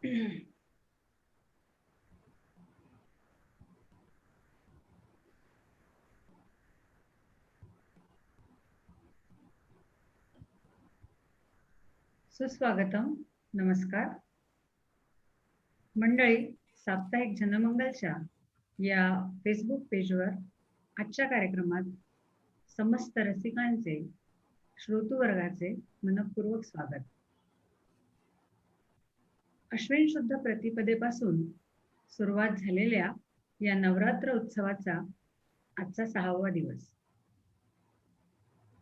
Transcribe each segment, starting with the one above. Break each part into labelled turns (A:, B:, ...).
A: सुस्वागतम. नमस्कार मंडळी. साप्ताहिक जनमंगलच्या या फेसबुक पेजवर आजच्या कार्यक्रमात समस्त रसिकांचे, श्रोतृवर्गाचे मनपूर्वक स्वागत. अश्विन शुद्ध प्रतिपदेपासून सुरुवात झालेल्या या नवरात्र उत्सवाचा आजचा 6वा दिवस.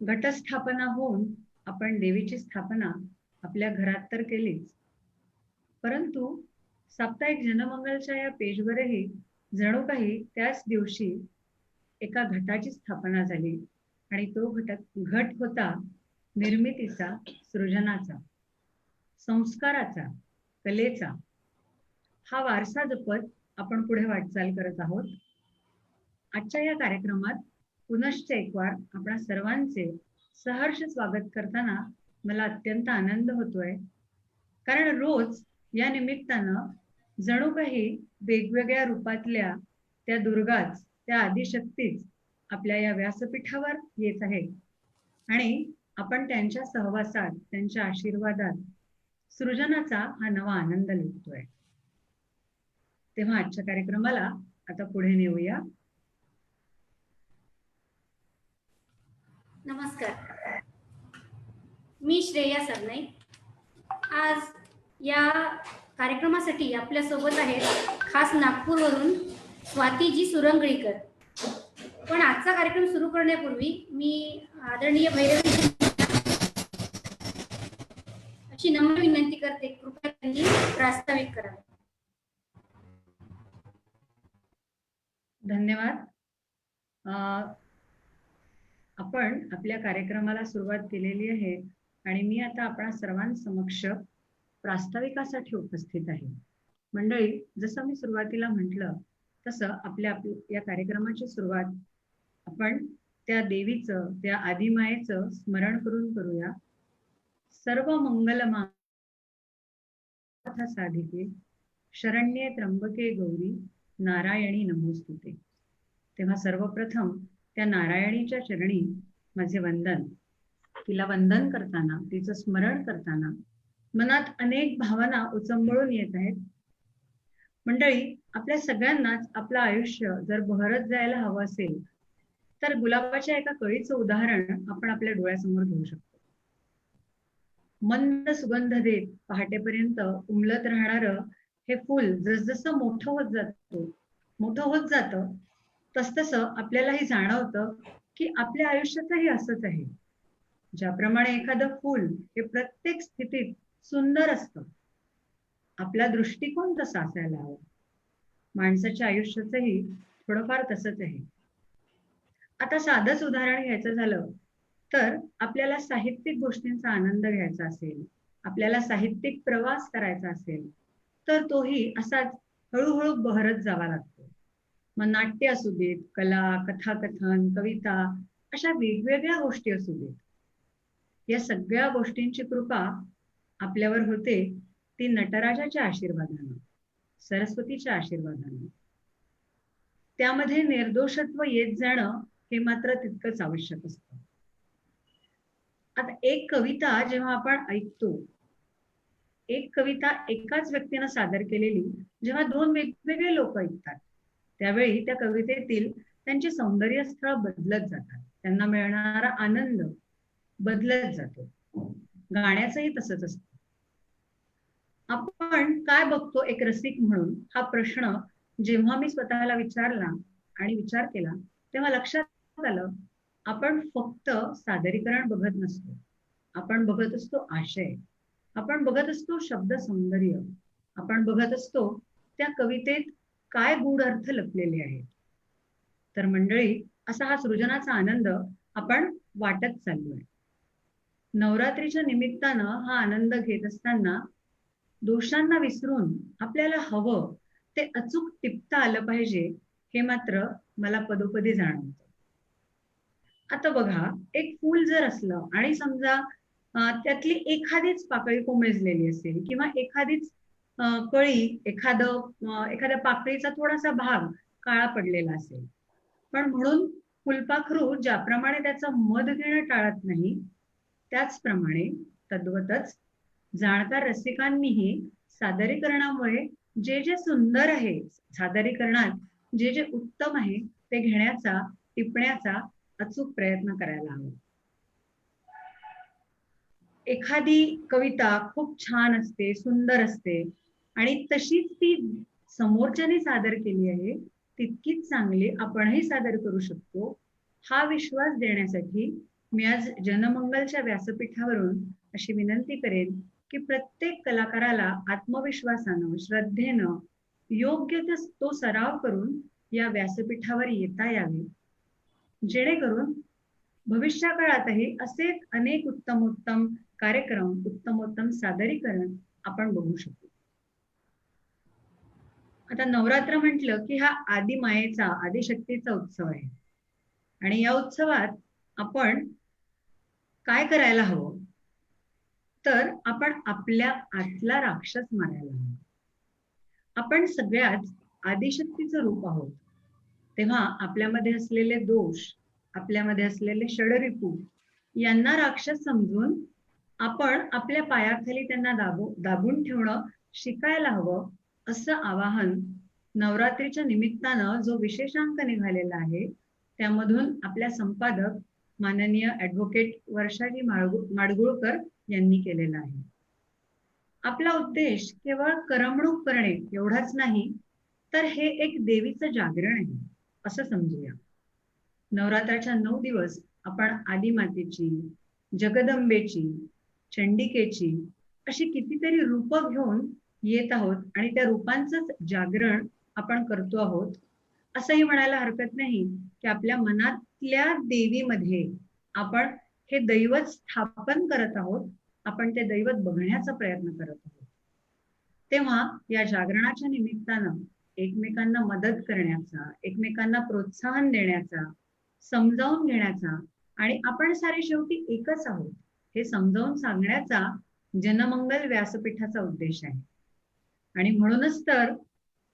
A: घटस्थापना होऊन आपण देवीची स्थापना आपल्या घरात तर केलीच, परंतु साप्ताहिक जनमंगलच्या या पेजवरही जणू काही त्याच दिवशी एका घटाची स्थापना झाली आणि तो घट होता निर्मितीचा, सृजनाचा, संस्काराचा, कलेचा. हा वारसा जपत आपण पुढे वाटचाल करत आहोत. आजच्या या कार्यक्रमात पुनश्च एक वार आपणा सर्वांचे सहर्ष स्वागत करताना मला अत्यंत आनंद होतोय, कारण रोज या निमित्तानं जणू काही वेगवेगळ्या रूपातल्या त्या दुर्गाच, त्या आदिशक्तीच आपल्या या व्यासपीठावर येत आहेत आणि आपण त्यांच्या सहवासात, त्यांच्या आशीर्वादात सृजनाचा हा नवा आनंद लुटतोय. तेव्हा आजच्या कार्यक्रमाला आता पुढे नेऊया.
B: नमस्कार, मी श्रेया सरनाईक. आज या कार्यक्रमासाठी आपल्या सोबत आहेत खास नागपूरवरून स्वातीजी सुरंगळीकर. पण आजचा कार्यक्रम सुरू करण्यापूर्वी मी आदरणीय भैरवी अशी नम्र विनंती करते, कृपया त्यांनी प्रास्ताविक करावे.
A: धन्यवाद. आपण आपल्या कार्यक्रमाला सुरुवात केलेली आहे आणि मी आता आपणा सर्वांसमक्ष प्रास्ताविकासाठी उपस्थित आहे. मंडळी, जसं मी सुरुवातीला म्हटलं तसं आपल्या या कार्यक्रमाची सुरुवात आपण त्या देवीचं, त्या आदिमायेचं स्मरण करून करूया. सर्व मंगलमा साधिके शरण्ये त्र्यंबके गौरी नारायणी नमोस्तुते. तेव्हा सर्वप्रथम त्या नारायणीच्या चरणी माझे वंदन. तिला वंदन करताना, तिचं स्मरण करताना मनात अनेक भावना उचंबळून येत आहेत. मंडळी, आपल्या सगळ्यांनाच आपलं आयुष्य जर बहरत जायला हवं असेल तर गुलाबाच्या एका कळीचं उदाहरण आपण आपल्या डोळ्यासमोर घेऊ शकतो. मंद सुगंध देत पहाटेपर्यंत उमलत राहणारं हे फुल जसजसं मोठं होत जातं तसतसं आपल्यालाही जाणवतं की आपल्या आयुष्यातही असंच आहे. ज्याप्रमाणे एखादं फुल हे प्रत्येक स्थितीत सुंदर असतं, आपला दृष्टिकोन तसा असायला हवा. माणसाच्या आयुष्याचंही थोडंफार तसंच आहे. आता साधंच उदाहरण घ्यायचं झालं तर आपल्याला साहित्यिक गोष्टींचा आनंद घ्यायचा असेल, आपल्याला साहित्यिक प्रवास करायचा असेल तर तोही असाच हळूहळू बहरत जावा लागतो. मग नाट्य असू देत, कला, कथाकथन, कविता, अशा वेगवेगळ्या गोष्टी असू देत, या सगळ्या गोष्टींची कृपा आपल्यावर होते ती नटराजाच्या आशीर्वादानं, सरस्वतीच्या आशीर्वादानं. त्यामध्ये निर्दोषत्व येत जाणं हे मात्र तितकंच आवश्यक असतं. आता एक कविता जेव्हा आपण ऐकतो, एक कविता एकाच व्यक्तीनं सादर केलेली जेव्हा दोन वेगवेगळे लोक ऐकतात, त्यावेळी त्या कवितेतील त्यांचे सौंदर्य स्थळ बदलत जातात, त्यांना मिळणारा आनंद बदलत जातो. गाण्याचंही तसंच असतं. आपण काय बघतो एक रसिक म्हणून, हा प्रश्न जेव्हा मी स्वतःला विचारला आणि विचार केला तेव्हा लक्षात आलं, आपण फक्त सादरीकरण बघत नसतो, आपण बघत असतो आशय, आपण बघत असतो शब्द सौंदर्य, आपण बघत असतो त्या कवितेत काय गूढ अर्थ लपलेले आहेत. तर मंडळी, असा हा सृजनाचा आनंद आपण वाटत चाललोय. नवरात्रीच्या निमित्तानं हा आनंद घेत असताना दोषांना विसरून आपल्याला हवं ते अचूक टिपता आलं पाहिजे हे मात्र मला पदोपदी जाणवतं. आता बघा, एक फूल जर असलं आणि समजा त्यातली एखादीच पाकळी कोमेजलेली असेल किंवा एखादीच कळी, एखाद्या पाकळीचा थोडासा भाग काळा पडलेला असेल. पण म्हणून फुलपाखरू ज्याप्रमाणे त्याचा मध घेणं टाळत नाही, त्याचप्रमाणे तद्वतच जाणकार रसिकांनीही सादरीकरणामुळे जे जे सुंदर आहे, सादरीकरणात जे जे उत्तम आहे ते घेण्याचा, टिपण्याचा अचूक प्रयत्न करायला हवा. एखादी कविता खूप छान असते, सुंदर असते आणि तशीच ती समोरच्याने सादर केली आहे, तितकीच चांगली आपणही सादर करू शकतो, हा विश्वास देण्यासाठी मी आज जनमंगलच्या व्यासपीठावरून अशी विनंती करेन की प्रत्येक कलाकाराला आत्मविश्वासानं, श्रद्धेनं योग्य तो सराव करून या व्यासपीठावर येता यावे, जेणेकरून भविष्य काळातही असेच अनेक उत्तम उत्तम कार्यक्रम, उत्तम उत्तम सादरीकरण आपण बघू शकतो. आता नवरात्र म्हटलं की हा आदिमायेचा, आदिशक्तीचा उत्सव आहे आणि या उत्सवात आपण काय करायला हवं, तर आपण आपल्या आतला राक्षस मारायला हवा. आपण सगळ्यात आदिशक्तीचं रूप आहोत, तेव्हा आपल्यामध्ये असलेले दोष, आपल्यामध्ये असलेले षडरिपू यांना राक्षस समजून आपण आपल्या पायाखाली त्यांना दाबून ठेवणं शिकायला हवं, असं आवाहन नवरात्रीच्या निमित्तानं जो विशेषांक निघालेला आहे त्यामधून आपल्या संपादक माननीय ॲडव्होकेट वर्षाजी माडगुळकर यांनी केलेला आहे. आपला उद्देश केवळ करमणूक करणे एवढाच नाही, तर हे एक देवीचं जागरण आहे असं समजूया. नवरात्राच्या 9 दिवस आपण आदिमातेची, जगदंबेची, चंडिकेची अशी कितीतरी रूपं घेऊन येत आहोत आणि त्या रूपांचंच जागरण आपण करतो आहोत. असंही म्हणायला हरकत नाही की आपल्या मनातल्या देवीमध्ये आपण हे दैवत स्थापन करत आहोत, आपण ते दैवत बघण्याचा प्रयत्न करत आहोत. तेव्हा या जागरणाच्या निमित्तानं एकमेकांना मदत करण्याचा, एकमेकांना प्रोत्साहन देण्याचा, समजावून घेण्याचा आणि आपण सारे शेवटी एकच आहोत हे समजावून सांगण्याचा जनमंगल व्यासपीठाचा उद्देश आहे. आणि म्हणूनच तर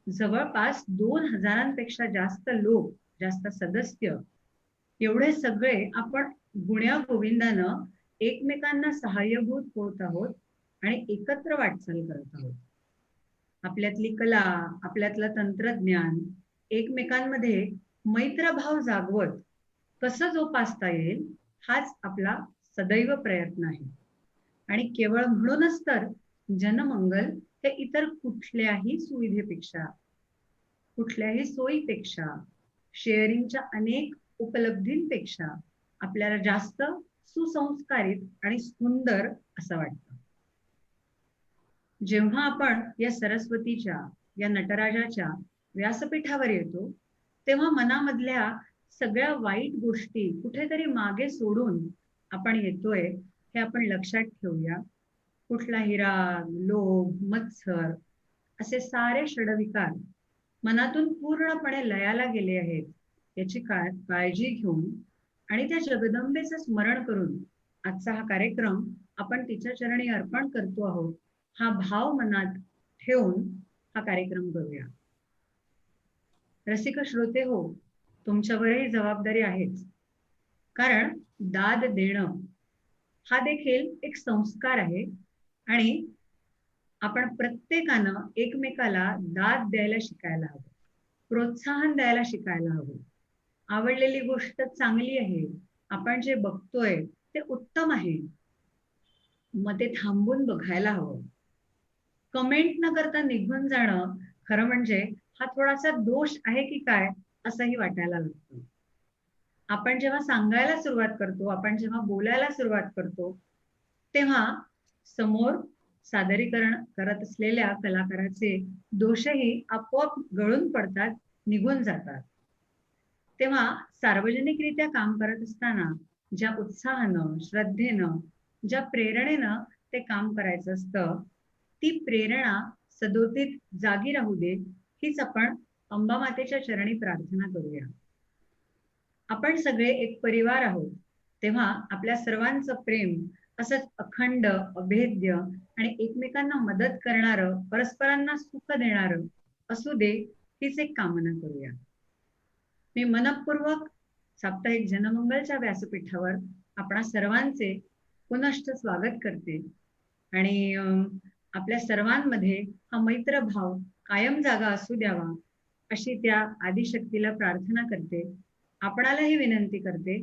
A: जवळपास 2000पेक्षा जास्त लोक, जास्त सदस्य, एवढे सगळे आपण गुण्या गोविंदानं एकमेकांना सहाय्यभूत होत आहोत आणि एकत्र वाटचाल करत आहोत. आपल्यातली कला, आपल्यातलं तंत्रज्ञान एकमेकांमध्ये मैत्रभाव जागवत कसं जोपासता येईल हाच आपला सदैव प्रयत्न आहे. आणि केवळ म्हणूनच तर जनमंगल हे इतर कुठल्याही सुविधेपेक्षा, कुठल्याही सोयीपेक्षा, शेअरिंगच्या अनेक उपलब्धींपेक्षा आपल्याला जास्त सुसंस्कारित आणि सुंदर असं वाटतं. जेव्हा आपण या सरस्वतीच्या, या नटराजाच्या व्यासपीठावर येतो तेव्हा मनामधल्या सगळ्या वाईट गोष्टी कुठेतरी मागे सोडून आपण येतोय हे आपण लक्षात ठेवूया. कुठलाही राग, लोभ, मत्सर असे सारे षडविकार मनातून पूर्णपणे लयाला गेले आहेत याची काळजी घेऊन आणि त्या जगदंबेचं स्मरण करून आजचा हा कार्यक्रम आपण तिच्या चरणी अर्पण करतो आहोत, हा भाव मनात ठेवून हा कार्यक्रम करूया. रसिक श्रोते हो, तुमच्यावरही जबाबदारी आहेच, कारण दाद देणं हा देखील एक संस्कार आहे आणि आपण प्रत्येकानं एकमेकाला दाद द्यायला शिकायला हवं, प्रोत्साहन द्यायला शिकायला हवं. आवडलेली गोष्ट चांगली आहे, आपण जे बघतोय ते उत्तम आहे, मग ते थांबून बघायला हवं. कमेंट न करता निघून जाणं खरं म्हणजे हा थोडासा दोष आहे की काय असंही वाटायला लागतं. आपण जेव्हा सांगायला सुरुवात करतो, आपण जेव्हा बोलायला सुरुवात करतो तेव्हा समोर सादरीकरण करत असलेल्या कलाकाराचे दोषही आपोआप गळून पडतात, निघून जातात. तेव्हा सार्वजनिकरित्या काम करत असताना ज्या उत्साहानं, श्रद्धेनं, ज्या प्रेरणेनं ते काम करायचं असतं, ती प्रेरणा सदोदित जागी राहू दे हीच आपण अंबा मातेच्या चरणी प्रार्थना करूया. आपण सगळे एक परिवार आहोत, तेव्हा आपल्या सर्वांचं प्रेम असंच अखंड, अभेद्य आणि एकमेकांना मदत करणारं, परस्परांना सुख देणारं असू दे, हीच एक कामना करूया. मी मनपूर्वक साप्ताहिक जनमंगलच्या व्यासपीठावर आपणा सर्वांचे पुनश्च स्वागत करते आणि आपल्या सर्वांमध्ये हा मैत्रभाव कायम जागा असू द्यावा अशी त्या आदिशक्तीला प्रार्थना करते. आपणालाही विनंती करते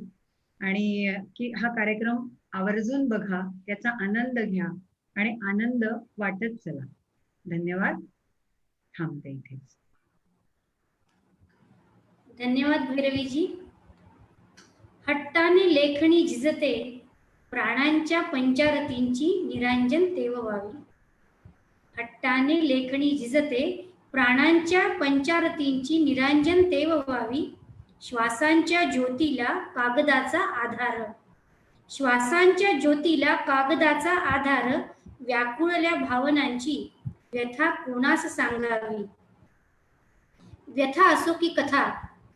A: आणि की हा कार्यक्रम आवर्जून बघा, याचा आनंद घ्या आणि आनंद वाटत चला. धन्यवाद. थांबते इथेच.
B: धन्यवाद भैरवीजी. हट्टाने लेखणी झिजते, प्राणांच्या पंचारतींची निरांजन तेव व्हावी. हट्टाने लेखणी झिजते, प्राणांच्या पंचारतींची निरांजन तेव व्हावी. श्वासांच्या ज्योतीला कागदाचा आधार, श्वासांच्या ज्योतीला कागदाचा आधार, व्याकुळल्या भावनांची व्यथा कोणास सांगावी. व्यथा असो की कथा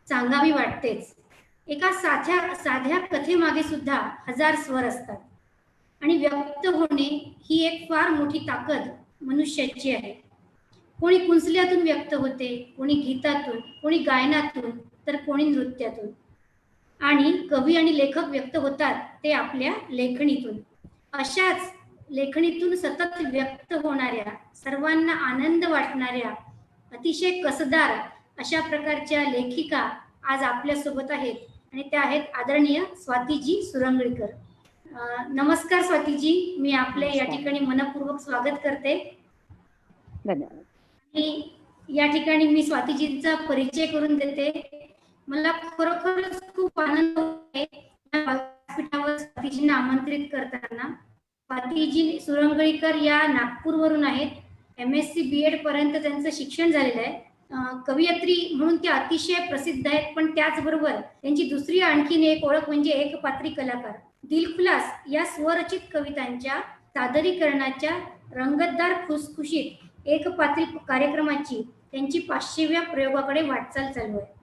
B: सांगावी वाटतेच. एका साध्या कथेमागे सुद्धा हजार स्वर असतात आणि व्यक्त होणे ही एक फार मोठी ताकद मनुष्याची आहे. कोणी कुंचल्यातून व्यक्त होते, कोणी गीतातून, कोणी गायनातून, तर कोणी नृत्यातून. आणि कवी आणि लेखक व्यक्त होतात ते आपल्या लेखणीतून. अशाच लेखणीतून सतत व्यक्त होणाऱ्या, सर्वांना आनंद वाटणाऱ्या, अतिशय कसदार अशा प्रकारच्या लेखिका आज आपल्यासोबत आहेत आणि त्या आहेत आदरणीय स्वातीजी सुरंगळीकर. नमस्कार स्वातीजी, मी आपले या ठिकाणी मनपूर्वक स्वागत करते.
C: धन्यवाद.
B: आणि या ठिकाणी मी स्वातीजींचा परिचय करून देते. मला खरोखरच खूप आनंद होतोय व्यासपीठावर स्वातीजींना आमंत्रित करताना. स्वातीजी सुरंगळीकर या नागपूरवरून आहेत. MSc BEd पर्यंत त्यांचं शिक्षण झालेलं आहे. कवयित्री म्हणून त्या अतिशय प्रसिद्ध आहेत, पण त्याचबरोबर त्यांची दुसरी आणखीन एक ओळख म्हणजे एकपात्री कलाकार. दिलखुलास या स्वरचित कवितांच्या सादरीकरणाच्या रंगतदार खुसखुशीत एकपात्री कार्यक्रमाची त्यांची 500व्या प्रयोगाकडे वाटचाल चालू आहे.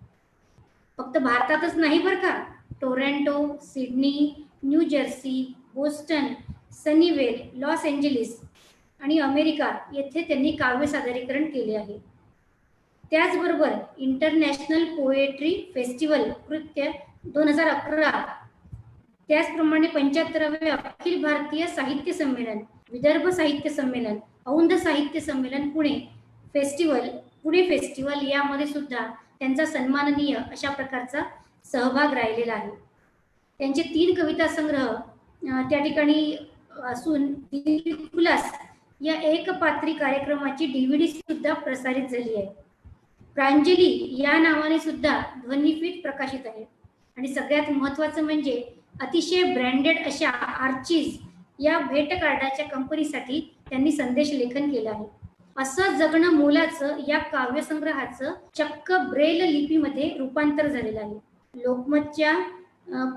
B: फक्त भारतातच नाही बरं का, Toronto, Sydney, new Jersey, Boston, Sunnyvale, Los Angeles आणि अमेरिका येथे त्यांनी काव्य सादरीकरण केले आहे. त्याचबरोबर इंटरनॅशनल पोएट्री फेस्टिवल कृत्य 2011, त्याचप्रमाणे 75वे अखिल भारतीय साहित्य संमेलन, विदर्भ साहित्य संमेलन, औंध साहित्य संमेलन पुणे फेस्टिवल यामध्ये सुद्धा त्यांचा सन्माननीय अशा प्रकारचा सहभाग राहिलेला आहे. त्यांचे 3 कविता संग्रह त्या ठिकाणी असून दिलखुलास या एकपात्री कार्यक्रमाची DVD सुद्धा प्रसारित झाली आहे. प्रांजली या नावाने सुद्धा ध्वनिफीत प्रकाशित आहे. आणि सगळ्यात महत्त्वाचं म्हणजे अतिशय ब्रँडेड अशा आर्चीज या भेट कार्डाच्या कंपनीसाठी त्यांनी संदेश लेखन केलं आहे. असं जगणं मोलाचं या काव्यसंग्रहाचं चक्क ब्रेल लिपीमध्ये रूपांतर झालेलं आहे. लोकमतच्या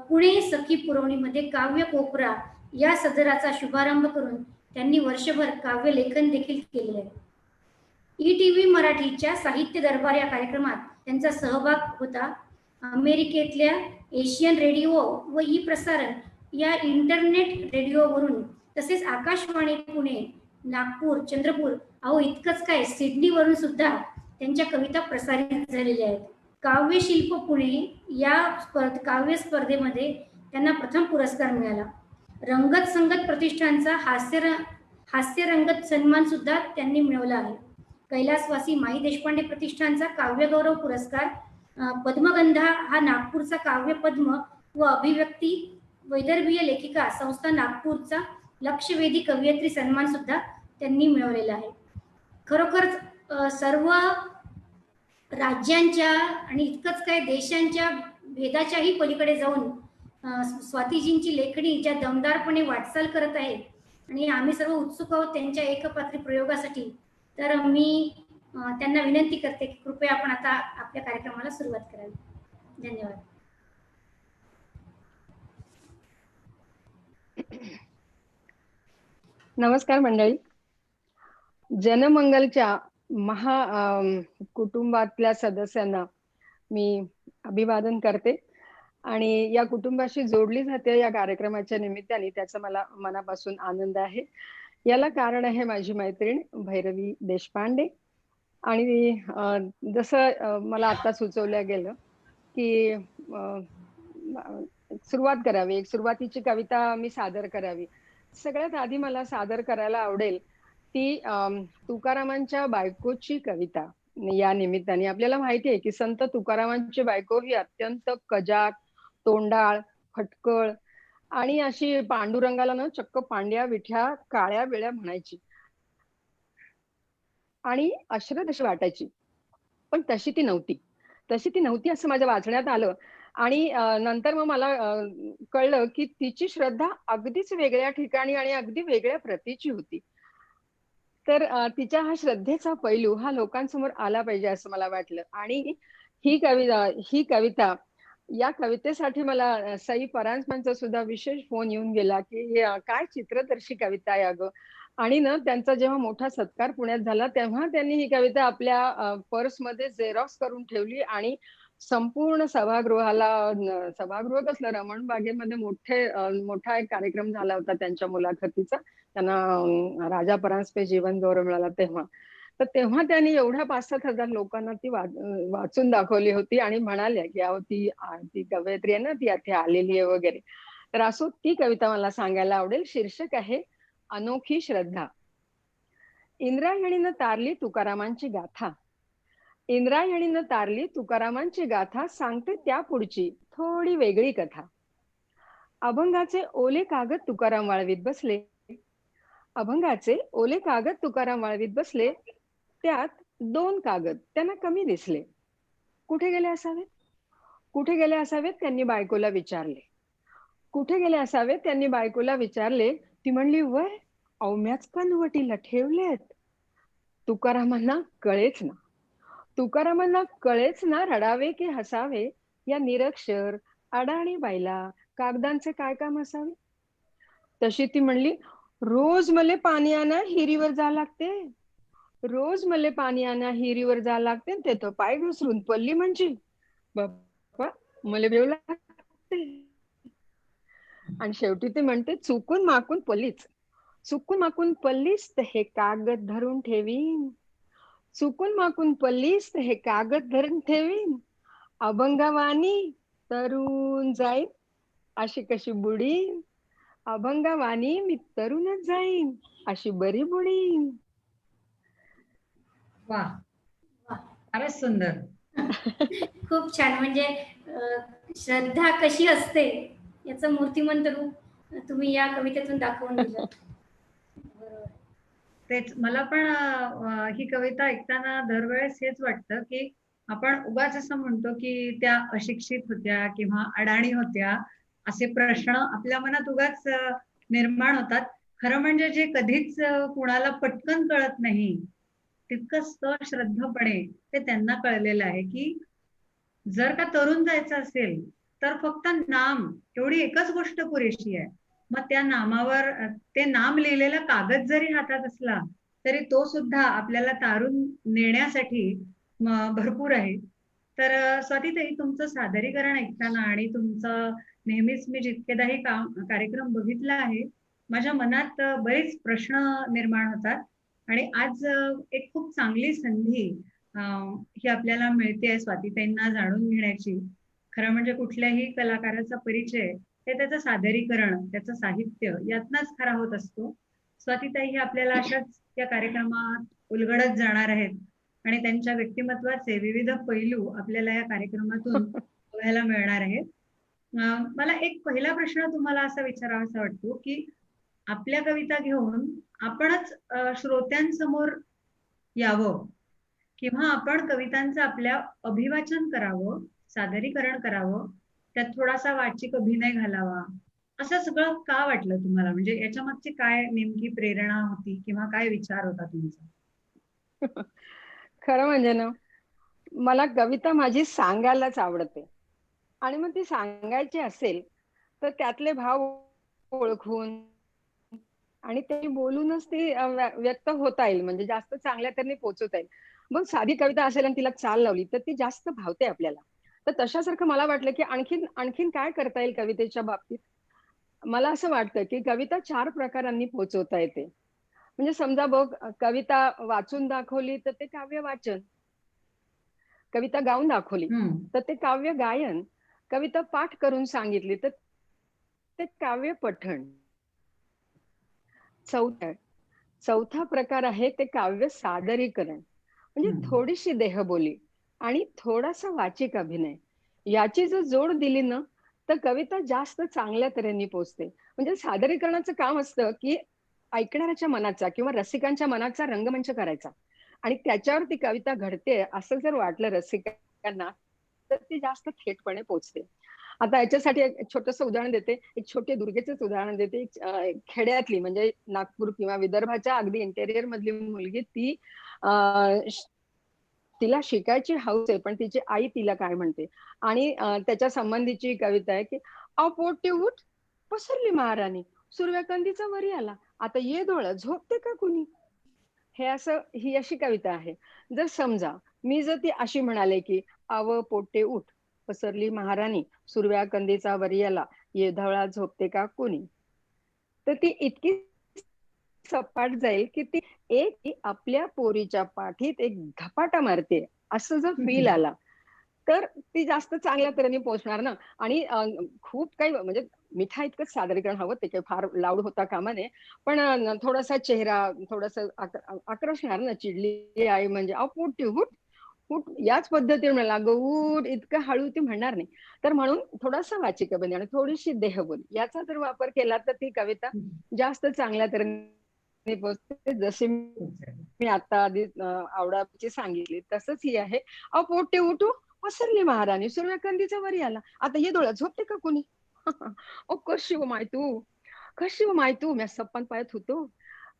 B: पुणे सखी पुरवणीमध्ये काव्य कोपरा या सदराचा शुभारंभ करून त्यांनी वर्षभर काव्य लेखन देखील केले आहे. ETV मराठीच्या साहित्य दरबार या कार्यक्रमात त्यांचा सहभाग होता. अमेरिकेतल्या एशियन रेडिओ व प्रसारण या इंटरनेट रेडिओवरून, तसेच आकाशवाणी पुणे, नागपूर, चंद्रपूर, इतकंच काय, सिडनीवरून सुद्धा त्यांच्या कविता प्रसारित झालेल्या आहेत. काव्यशिल्प पुणे या काव्य स्पर्धेमध्ये त्यांना प्रथम पुरस्कार मिळाला. रंगत संगत प्रतिष्ठानचा हास्य रंगत सन्मान सुद्धा त्यांनी मिळवला आहे. कैलासवासी माई देशपांडे प्रतिष्ठानचा काव्यगौरव पुरस्कार, पद्मगंधा हा नागपूरचा काव्य पद्म व अभिव्यक्ती वैदर्भीय लेखिका संस्था नागपूरचा लक्षवेधी कवयित्री सन्मान सुद्धा त्यांनी मिळवलेला आहे. खरोखर सर्व राज्यांच्या आणि इतकंच काय देशांच्या भेदाच्याही पलीकडे जाऊन स्वातीजींची लेखणी ज्या दमदारपणे वाटचाल करत आहे आणि आम्ही सर्व उत्सुक आहोत त्यांच्या एकपात्री प्रयोगासाठी. तर मी त्यांना विनंती करते की कृपया आपण आता आपल्या कार्यक्रमाला सुरुवात करावी. धन्यवाद.
C: नमस्कार मंडळी. जनमंगलच्या कुटुंबातल्या सदस्यांना मी अभिवादन करते आणि या कुटुंबाशी जोडली जाते या कार्यक्रमाच्या निमित्ताने, त्याचा मला मनापासून आनंद आहे. याला कारण आहे माझी मैत्रीण भैरवी देशपांडे. आणि जसं मला आता सुचवलं गेलं, की सुरुवात करावी, एक सुरुवातीची कविता मी सादर करावी. सगळ्यात आधी मला सादर करायला आवडेल ती तुकारामांच्या बायकोची कविता. या निमित्ताने आपल्याला माहिती आहे, की संत तुकारामांची बायको ही अत्यंत कजाक, तोंडाळ, फटकळ आणि अशी पांडुरंगाला ना चक्क पांड्या, विठ्या, काळ्या वेळ्या म्हणायची आणि अश्रद्ध अशी वाटायची. पण तशी ती नव्हती असं माझ्या वाचण्यात आलं. आणि नंतर मग मला कळलं, की तिची श्रद्धा अगदीच वेगळ्या ठिकाणी आणि अगदी वेगळ्या प्रतीची होती. तर तिच्या हा श्रद्धेचा पैलू हा लोकांसमोर आला पाहिजे असं मला वाटलं. आणि ही कविता या कवितेसाठी मला सई परांजपेंचा सुद्धा विशेष फोन येऊन गेला, की काय चित्रदर्शी कविता आहे अगं. आणि ना त्यांचा जेव्हा मोठा सत्कार पुण्यात झाला, तेव्हा त्यांनी ही कविता आपल्या पर्समध्ये झेरॉक्स करून ठेवली आणि संपूर्ण सभागृह कसलं, रमण बागेमध्ये मोठा एक कार्यक्रम झाला होता त्यांच्या मुलाखतीचा. त्यांना राजा परांजपे जीवन गौरव मिळाला तेव्हा. तर तेव्हा त्यांनी एवढ्या 5,000-7,000 लोकांना ती वाचून दाखवली होती आणि म्हणाल्या, की अहो ती कवयित्री आहे ना, ती इथे आलेली आहे वगैरे. तर असो ती कविता मला सांगायला आवडेल. शीर्षक आहे अनोखी श्रद्धा. इंद्रायणीनं तारली तुकारामांची गाथा. इंद्रायणीनं तारली तुकारामांची गाथा, सांगते त्या पुढची थोडी वेगळी कथा. अभंगाचे ओले कागद तुकाराम वाळवीत बसले. अभंगाचे ओले कागद तुकाराम वाळवीत बसले. त्यात 2 कागद त्यांना कमी दिसले. कुठे गेले असावेत? कुठे गेले असावेत त्यांनी बायकोला विचारले. कुठे गेले असावेत त्यांनी बायकोला विचारले. ती म्हणली, वय अवम्याच कनवटीला ठेवलेत. तुकारामांना कळेच ना. तुकारामांना कळेच ना, रडावे की हसावे. या निरक्षर अडाणी बाईला कागदांचे काय काम असावे. तशी ती म्हणली, रोज मले पाणी आणा हिरीवर जा लागते. रोज मले पाणी आणा हिरीवर जा लागते. ते तर पाय घसरून पडली म्हणजे बाप्पा मले बेव लागते. आणि शेवटी ते म्हणते, चुकून माकून पल्लीच. चुकून माकून पल्लीस तर हे कागद धरून ठेवीन. चुकून माकून पल्लीस तर हे कागद धरून ठेवीन. अभंगवाणी तरुण जाईन अशी कशी बुडीन. अभंगवाणी मी तरुणच जाईन अशी बरी बुडीन.
A: वा,
B: वा.
A: फारच सुंदर.
B: खूप छान. म्हणजे श्रद्धा कशी असते याचं मूर्तिमंत रूप तुम्ही या कवितेतून दाखवून दिलं. बरोबर.
A: तेच मला पण ही कविता ऐकताना दरवेळेस हेच वाटतं, की आपण उगाच असं म्हणतो, की त्या अशिक्षित होत्या किंवा अडाणी होत्या, असे प्रश्न आपल्या मनात उगाच निर्माण होतात. खरं म्हणजे जे कधीच कुणाला पटकन कळत नाही, तितकं सश्रद्धपणे ते त्यांना कळलेलं आहे, की जर का तरुण जायचं असेल, तर फक्त नाम एवढी एकच गोष्ट पुरेशी आहे. मग त्या नामावर ते नाम लिहिलेला कागद जरी हातात असला, तरी तो सुद्धा आपल्याला तारून नेण्यासाठी भरपूर आहे. तर स्वातीताई, तुमचं सादरीकरण ऐकताना आणि तुमचं नेहमीच मी जितकेदाही कार्यक्रम बघितला आहे, माझ्या मनात बरेच प्रश्न निर्माण होतात. आणि आज एक खूप चांगली संधी ही आपल्याला मिळते स्वातीताईंना जाणून घेण्याची. खरं म्हणजे कुठल्याही कलाकाराचा परिचय हे त्याचं सादरीकरण, त्याचं साहित्य यातनच खरा होत असतो. स्वातीताई हे आपल्याला अशाच या कार्यक्रमात उलगडत जाणार आहेत आणि त्यांच्या व्यक्तिमत्वाचे विविध पैलू आपल्याला या कार्यक्रमातून बघायला मिळणार आहेत. मला एक पहिला प्रश्न तुम्हाला असा विचारावासा वाटतो, की आपल्या कविता घेऊन आपणच श्रोत्यांसमोर यावं किंवा आपण कवितांचं आपल्या अभिवाचन करावं, सादरीकरण करावं, त्यात थोडासा वाचिक अभिनय घालावा, असं सगळं का वाटलं तुम्हाला? म्हणजे याच्या मागची काय नेमकी प्रेरणा होती किंवा काय विचार होता तुमचा?
C: खरं म्हणजे ना, मला कविता माझी सांगायलाच आवडते. आणि मग ती सांगायची असेल तर त्यातले भाव ओळखून आणि ते बोलूनच ते व्यक्त होता येईल, म्हणजे जास्त चांगल्या तऱ्हेने पोहोचवता येईल. मग साधी कविता असेल आणि तिला चाल लावली तर ती जास्त भावते आपल्याला. तर तशासारखं मला वाटलं की आणखीन आणखीन काय करता येईल कवितेच्या बाबतीत. मला असं वाटतं की कविता 4 प्रकारांनी पोहोचवता येते. म्हणजे समजा बघ, कविता वाचून दाखवली तर ते काव्य वाचन, कविता गाऊन दाखवली
A: हम्म.
C: तर ते काव्य गायन, कविता पाठ करून सांगितली तर ते काव्य पठण. चौथा चौथा प्रकार आहे ते काव्य सादरीकरण. म्हणजे
A: हम्म.
C: थोडीशी देहबोली आणि थोडासा वाचिक अभिनय याची जर जोड दिली ना, तर कविता जास्त चांगल्या तऱ्हेने पोचते. म्हणजे सादरीकरणाचं काम असतं की ऐकणाऱ्याच्या मनाचा किंवा रसिकांच्या मनाचा रंगमंच करायचा आणि त्याच्यावर ती कविता घडते असं जर वाटलं रसिकांना, तर ती जास्त थेटपणे पोचते. आता याच्यासाठी एक छोटंसं उदाहरण देते. एक छोटे दुर्गेचंच उदाहरण देते. खेड्यातली म्हणजे नागपूर किंवा विदर्भाच्या अगदी इंटेरियर मधली मुलगी, ती तिला शिकायची हौस आहे, पण तिची आई तिला काय म्हणते आणि त्याच्या संबंधीची कविता आहे की पोटे उठ पसरली महाराणी, सूर्यकांतीचा वरी आला, आता ये डोळा झोपते का कुणी. हे असं, ही अशी कविता आहे. जर समजा मी जर ती अशी म्हणाले की आव पोटे उठ पसरली महाराणी, सूर्यकांतीचा वरी आला, ये डोळा झोपते का कुणी, तर ती इतकी सपाट जाईल की ती एक आपल्या पोरीच्या पाठीत एक धपाटा मारते असं जर फील आला, तर ती जास्त चांगल्या तऱ्हेने पोहोचणार ना. आणि खूप काही म्हणजे मिठा इतकंच सादरीकरण हवं, ते काही फार लाऊड होता कामा नये. पण थोडासा चेहरा थोडंसं आकर्षणार ना, चिडली आहे म्हणजे पोटी उठ उठ याच पद्धतीने म्हणाला, अगं उठ, इतकं हळू ती म्हणणार नाही. तर म्हणून थोडासा वाचिक अभिनय आणि थोडीशी देहबोली याचा जर वापर केला तर ती कविता जास्त चांगल्या तऱ्हेने पोहोचते. जशी मी आता आधी आवडाची सांगितली तसंच ही आहे. पोटे उठू पसरली महाराणी, सूर्यकांतीचा वरी आला, आता ये डोळ्यात झोपते का कोणी. कशी हो माय तू, कशी हो माय तू, मी सप्पन पाहत होतो,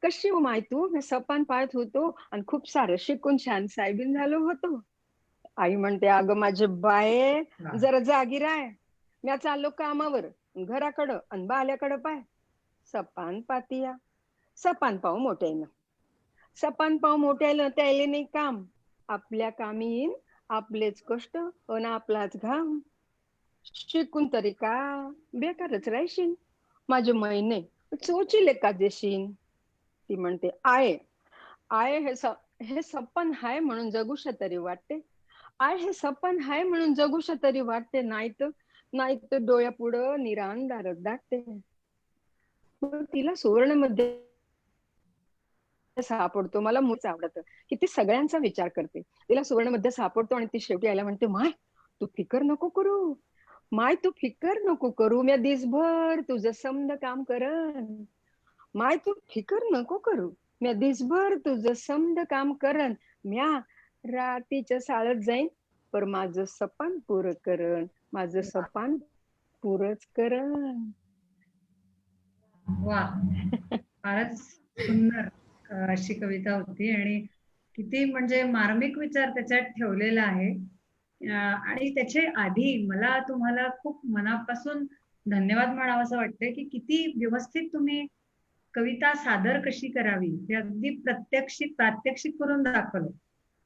C: कशी हो माय तू, मी सप्पन पाहत होतो आणि खूप सारं शिकून छान साहेबीन झालो होतो. आई म्हणते, अगं माझे बाये जरा जागी राय, मी चाललो कामावर घराकडं आणि बाल्याकडं पाय, सपान पातिया, सपान पाव मोठ्यानं, सपान पाव मोठ्यानं त्याले नाही काम, आपल्या कामी येईन आपलेच कष्ट अन आपलाच घाम, शिकून तरी का बेकारच राहशील, माझे महिने चोचीले का देशील. ती म्हणते, आय आय हे सप्पन हाय म्हणून जगूश तरी वाटते, आय हे सप्पन हाय म्हणून जगूश तरी वाटते, नाहीत डोळ्यापुढं निरांधारच दाटते. मग तिला सुवर्ण मध्ये सापडतो. मला मुळीच आवडतं की ती सगळ्यांचा विचार करते. तिला सुवर्ण मध्ये सापडतो आणि ती शेवटी आयला म्हणते, माय तू फिकर नको करू, माय तू फिकर नको करू, मी दिसभर तुझं समद काम करन, माय तू फिकर नको करू, मी दिसभर तुझं समद काम करन, म्या रातीच्या साळत जाईन पर माझं सपान पुरं करन, माझं सपान पुरच करन.
A: वा, फारच सुंदर अशी कविता होती आणि किती म्हणजे मार्मिक विचार त्याच्यात ठेवलेला आहे. आणि त्याचे आधी मला तुम्हाला खूप मनापासून धन्यवाद म्हणावं असं वाटतंय की किती व्यवस्थित तुम्ही कविता सादर कशी करावी हे अगदी प्रात्यक्षिक करून दाखवलं.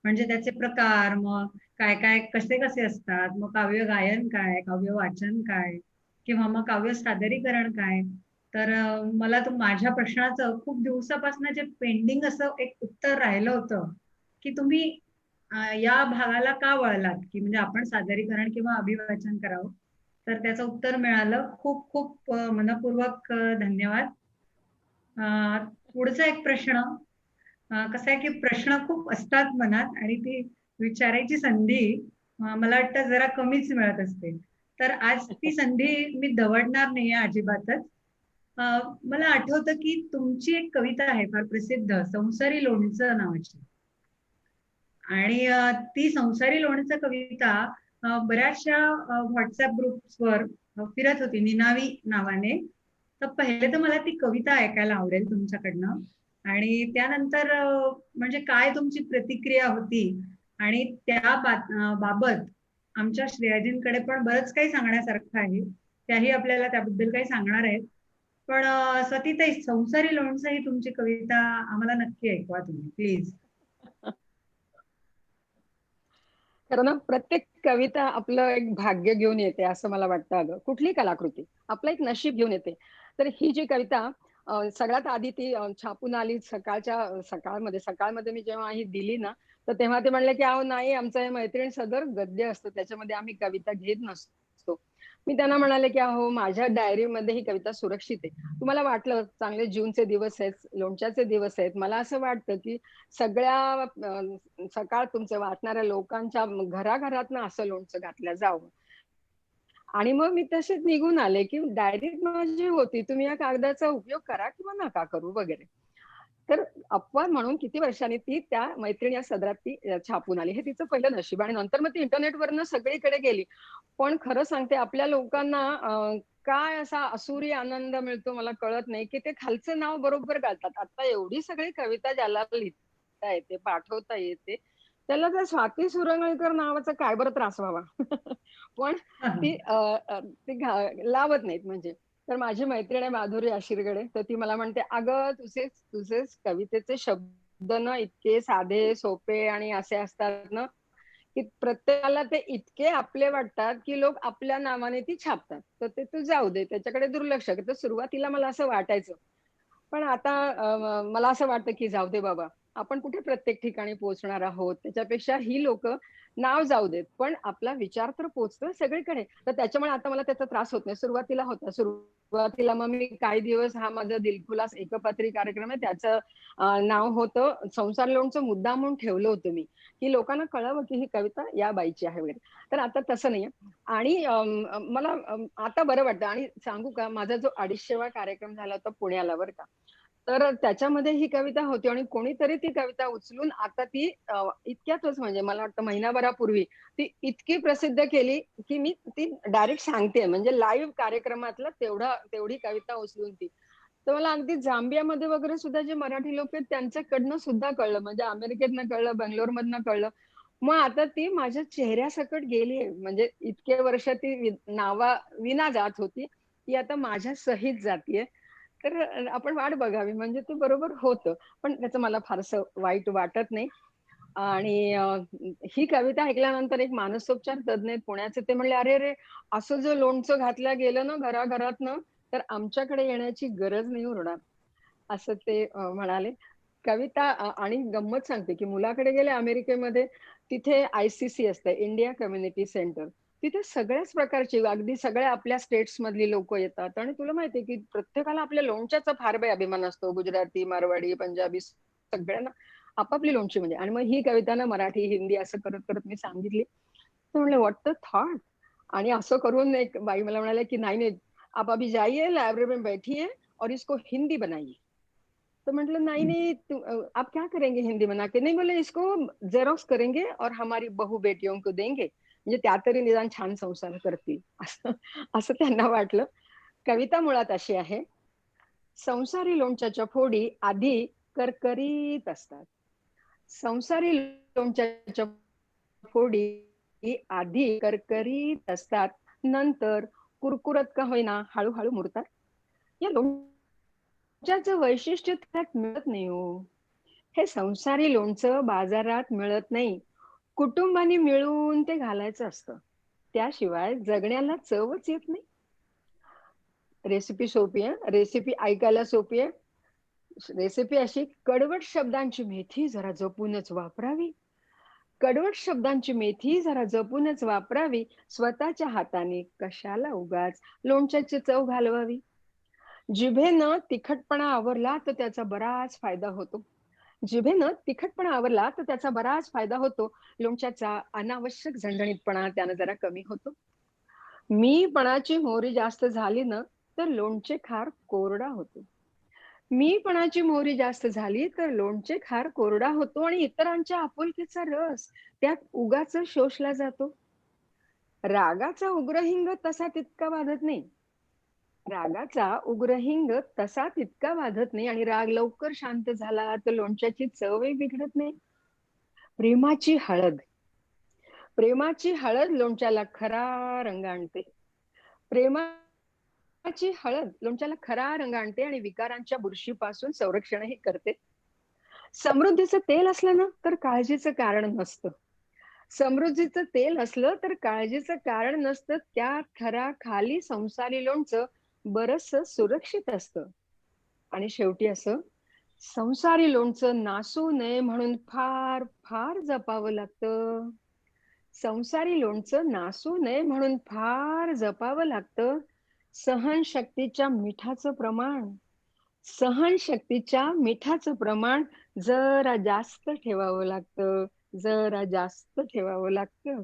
A: म्हणजे त्याचे प्रकार, मग काय काय कसे कसे असतात, मग काव्य गायन काय, काव्य वाचन काय, किंवा मग काव्य सादरीकरण काय. तर मला माझ्या प्रश्नाचं खूप दिवसापासून जे पेंडिंग असं एक उत्तर राहिलं होतं की तुम्ही या भागाला का वळलात, की म्हणजे आपण सादरीकरण किंवा अभिवाचन करावं. तर त्याचं उत्तर मिळालं. खूप खूप मनपूर्वक धन्यवाद. पुढचा एक प्रश्न कसा आहे की प्रश्न खूप असतात मनात आणि ती विचारायची संधी मला वाटतं जरा कमीच मिळत असते. तर आज ती संधी मी दवडणार नाहीये अजिबातच. मला आठवतं की तुमची एक कविता आहे फार प्रसिद्ध, संसारी लोणचं नावाची. आणि ती संसारी लोणचं कविता बऱ्याचशा व्हॉट्सअप ग्रुप्सवर फिरत होती निनावी नावाने. तर पहिले तर मला ती कविता ऐकायला आवडेल तुमच्याकडनं, आणि त्यानंतर म्हणजे काय तुमची प्रतिक्रिया होती आणि त्या बाबत आमच्या श्रेयाजींकडे पण बरंच काही सांगण्यासारखं आहे. त्याही आपल्याला त्याबद्दल काही सांगणार आहेत. पण सतीताई, संसारी लोणचं ही तुमची कविता आम्हाला नक्की ऐकवा तुम्ही प्लीज.
C: खरं ना, प्रत्येक कविता आपलं एक भाग्य घेऊन येते असं मला वाटतं. अगं कुठली कलाकृती आपलं एक नशीब घेऊन येते. तर ही जी कविता सगळ्यात आधी ती छापून आली सकाळमध्ये मी जेव्हा ही दिली ना, तर तेव्हा ते म्हणले की अहो नाही, आमचं हे मैत्रीण सदर गद्य असतं, त्याच्यामध्ये आम्ही कविता घेत नसतो. मी त्यांना म्हणाले की अहो, माझ्या डायरीमध्ये ही कविता सुरक्षित आहे. तुम्हाला वाटलं चांगले जूनचे दिवस आहेत, लोणच्याचे दिवस आहेत, मला असं वाटतं की सगळ्या सकाळ तुमचे वाचणाऱ्या लोकांच्या घराघरातनं असं लोणचं घातलं जावं. आणि मग मी तसेच निघून आले, की डायरीत माझी होती, तुम्ही या कागदाचा उपयोग करा किंवा नका करू वगैरे. तर अपवाद म्हणून किती वर्षांनी ती त्या मैत्रिणी या सदरात ती छापून आली. हे तिचं पहिलं नशीब आणि नंतर मग ती इंटरनेटवरनं सगळीकडे गेली. पण खरं सांगते आपल्या लोकांना काय असा असुरी आनंद मिळतो मला कळत नाही, की ते खालचं नाव बरोबर घालतात. आता एवढी सगळी कविता ज्याला लिहिता येते, पाठवता येते, त्याला त्या स्वाती सुरंगळकर नावाचा काय बरं त्रास व्हावा. पण ती लावत नाहीत म्हणजे. तर माझी मैत्रीण आहे माधुरी आशिरगडे, तर ती मला म्हणते, "अगं तुझे तुझे कवितेचे शब्द ना इतके साधे, सोपे आणि असे असतात ना, की प्रत्येकाला ते इतके आपले वाटतात, की लोक आपल्या नावाने ती छापतात. तर ते तू जाऊ दे, त्याच्याकडे दुर्लक्ष कर." तर सुरुवातीला मला असं वाटायचं. पण आता मला असं वाटतं, की जाऊ दे बाबा. आपण कुठे प्रत्येक ठिकाणी पोहोचणार आहोत. त्याच्यापेक्षा ही लोकं नाव जाऊ देत, पण आपला विचार तर पोहोचतोय सगळीकडे. तर त्याच्यामुळे आता मला त्याचा त्रास होत नाही. सुरुवातीला होता. सुरुवातीला मग मी काही दिवस हा माझा दिलखुलास एकपात्री कार्यक्रम आहे. त्याचं नाव होतं संसार लोणचं मुद्दाम म्हणून ठेवलं होतं मी, की लोकांना कळावं, की ही कविता या बाईची आहे वगैरे. तर आता तसं नाहीये. आणि मला आता बरं वाटतं आणि सांगू का माझा जो 250वा कार्यक्रम झाला होता पुण्याला बरं का. तर त्याच्यामध्ये ही कविता होती आणि कोणीतरी ती कविता उचलून आता ती इतक्यातच म्हणजे मला वाटतं महिनाभरापूर्वी ती इतकी प्रसिद्ध केली, की मी ती डायरेक्ट सांगतेय म्हणजे लाईव्ह कार्यक्रमातला तेवढी कविता उचलून ती. तर मला अगदी जांबियामध्ये वगैरे सुद्धा जे मराठी लोक आहेत त्यांच्याकडनं सुद्धा कळलं. म्हणजे अमेरिकेतनं कळलं, बंगलोरमधनं कळलं. मग आता ती माझ्या चेहऱ्यासकट गेलीये. म्हणजे इतके वर्ष ती विना जात होती. ती आता माझ्या सहित जातीये. तर आपण वाट बघावी म्हणजे ते बरोबर होतं. पण त्याचं मला फारसं वाईट वाटत नाही. आणि ही कविता ऐकल्यानंतर एक मानसोपचार तज्ञ आहेत पुण्याचे ते म्हणले, "अरे रे! असं जर लोणचं घातलं गेलं ना घराघरातनं, तर आमच्याकडे येण्याची गरज नाही उरणार." असं ते म्हणाले. कविता आणि गंमत सांगते, की मुलाकडे गेले अमेरिकेमध्ये, तिथे आय-सी-सी असतं, इंडिया कम्युनिटी सेंटर. तिथे सगळ्याच प्रकारची, अगदी सगळ्या आपल्या स्टेट्स मधली लोकं येतात आणि तुला माहिती आहे, की प्रत्येकाला आपल्या लोणच्याचा फार काही अभिमान असतो. गुजराती, मारवाडी, पंजाबी सगळ्यांना आपापली लोणची म्हणजे. आणि मग ही कविता ना मराठी, हिंदी असं करत-करत मी सांगितली. तर म्हणले, "व्हॉट द थॉट?" आणि असं करून एक बाई मला म्हणाल्या, की "नहीं, नहीं, आप अभी जाइए, लाइब्रेरी में बैठिए और इसको हिंदी बनाइए." तो म्हटलं नहीं नहीं आप क्या करेंगे हिंदी बना के नहीं बोले इसको जेरॉक्स करेंगे और हमारी बहू बेटियों को देंगे म्हणजे त्या तरी निदान छान संसार करतील असं असं त्यांना वाटलं. कविता मुळात अशी आहे. संसारी लोणच्याच्या फोडी आधी करकरीत असतात. संसारी लोणच्याच्या फोडी आधी करकरीत असतात. नंतर कुरकुरत का होईना हळू मुरतात. या लोणच्याचं वैशिष्ट्य त्यात मिळत नाही हो. हे संसारी लोणचं बाजारात मिळत नाही. कुटुंबानी मिळून ते घालायचं असतं. त्याशिवाय जगण्याला चवच येत नाही. रेसिपी सोपी आहे. रेसिपी ऐकायला सोपी आहे. रेसिपी अशी कडवट शब्दांची मेथी जरा जपूनच वापरावी. कडवट शब्दांची मेथी जरा जपूनच वापरावी. स्वतःच्या हाताने कशाला उगाच लोणच्याची चव घालवावी. जिभेनं तिखटपणा आवरला तर त्याचा बराच फायदा होतो. जिभेनं तिखटपणा आवरला तर त्याचा बराच फायदा होतो. लोणच्याचा अनावश्यक झणझणीतपणा त्यानं जरा कमी होतो. मीपणाची मोहरी जास्त झाली ना, तर लोणचे खार कोरडा होतो. मीपणाची मोहरी जास्त झाली तर लोणचे खार कोरडा होतो आणि इतरांच्या आपुलकीचा रस त्यात उगाच शोषला जातो. रागाचा उग्रहिंग तसा तितका वाढत नाही. रागाचा उग्रहिंग तसा तितका वाढत नाही आणि राग लवकर शांत झाला तर लोणच्याची चवही बिघडत नाही. प्रेमाची हळद प्रेमाची हळद लोणच्याला खरा रंग आणते. प्रेमाची हळद लोणच्याला खरा रंग आणते आणि विकारांच्या बुरशीपासून संरक्षणही करते. समृद्धीचं तेल असलं ना तर काळजीचं कारण नसतं. समृद्धीचं तेल असलं तर काळजीचं कारण नसतं, त्या थराखाली संसारी लोणचं बरचसं सुरक्षित असतं. आणि शेवटी असं, संसारी लोणचं नासू नये म्हणून फार फार जपावं लागतं. संसारी लोणचं नासू नये म्हणून फार जपावं लागतं. सहनशक्तीच्या मिठाचं प्रमाण सहनशक्तीच्या मिठाचं प्रमाण जरा जास्त ठेवावं लागतं. जरा जास्त ठेवावं लागतं.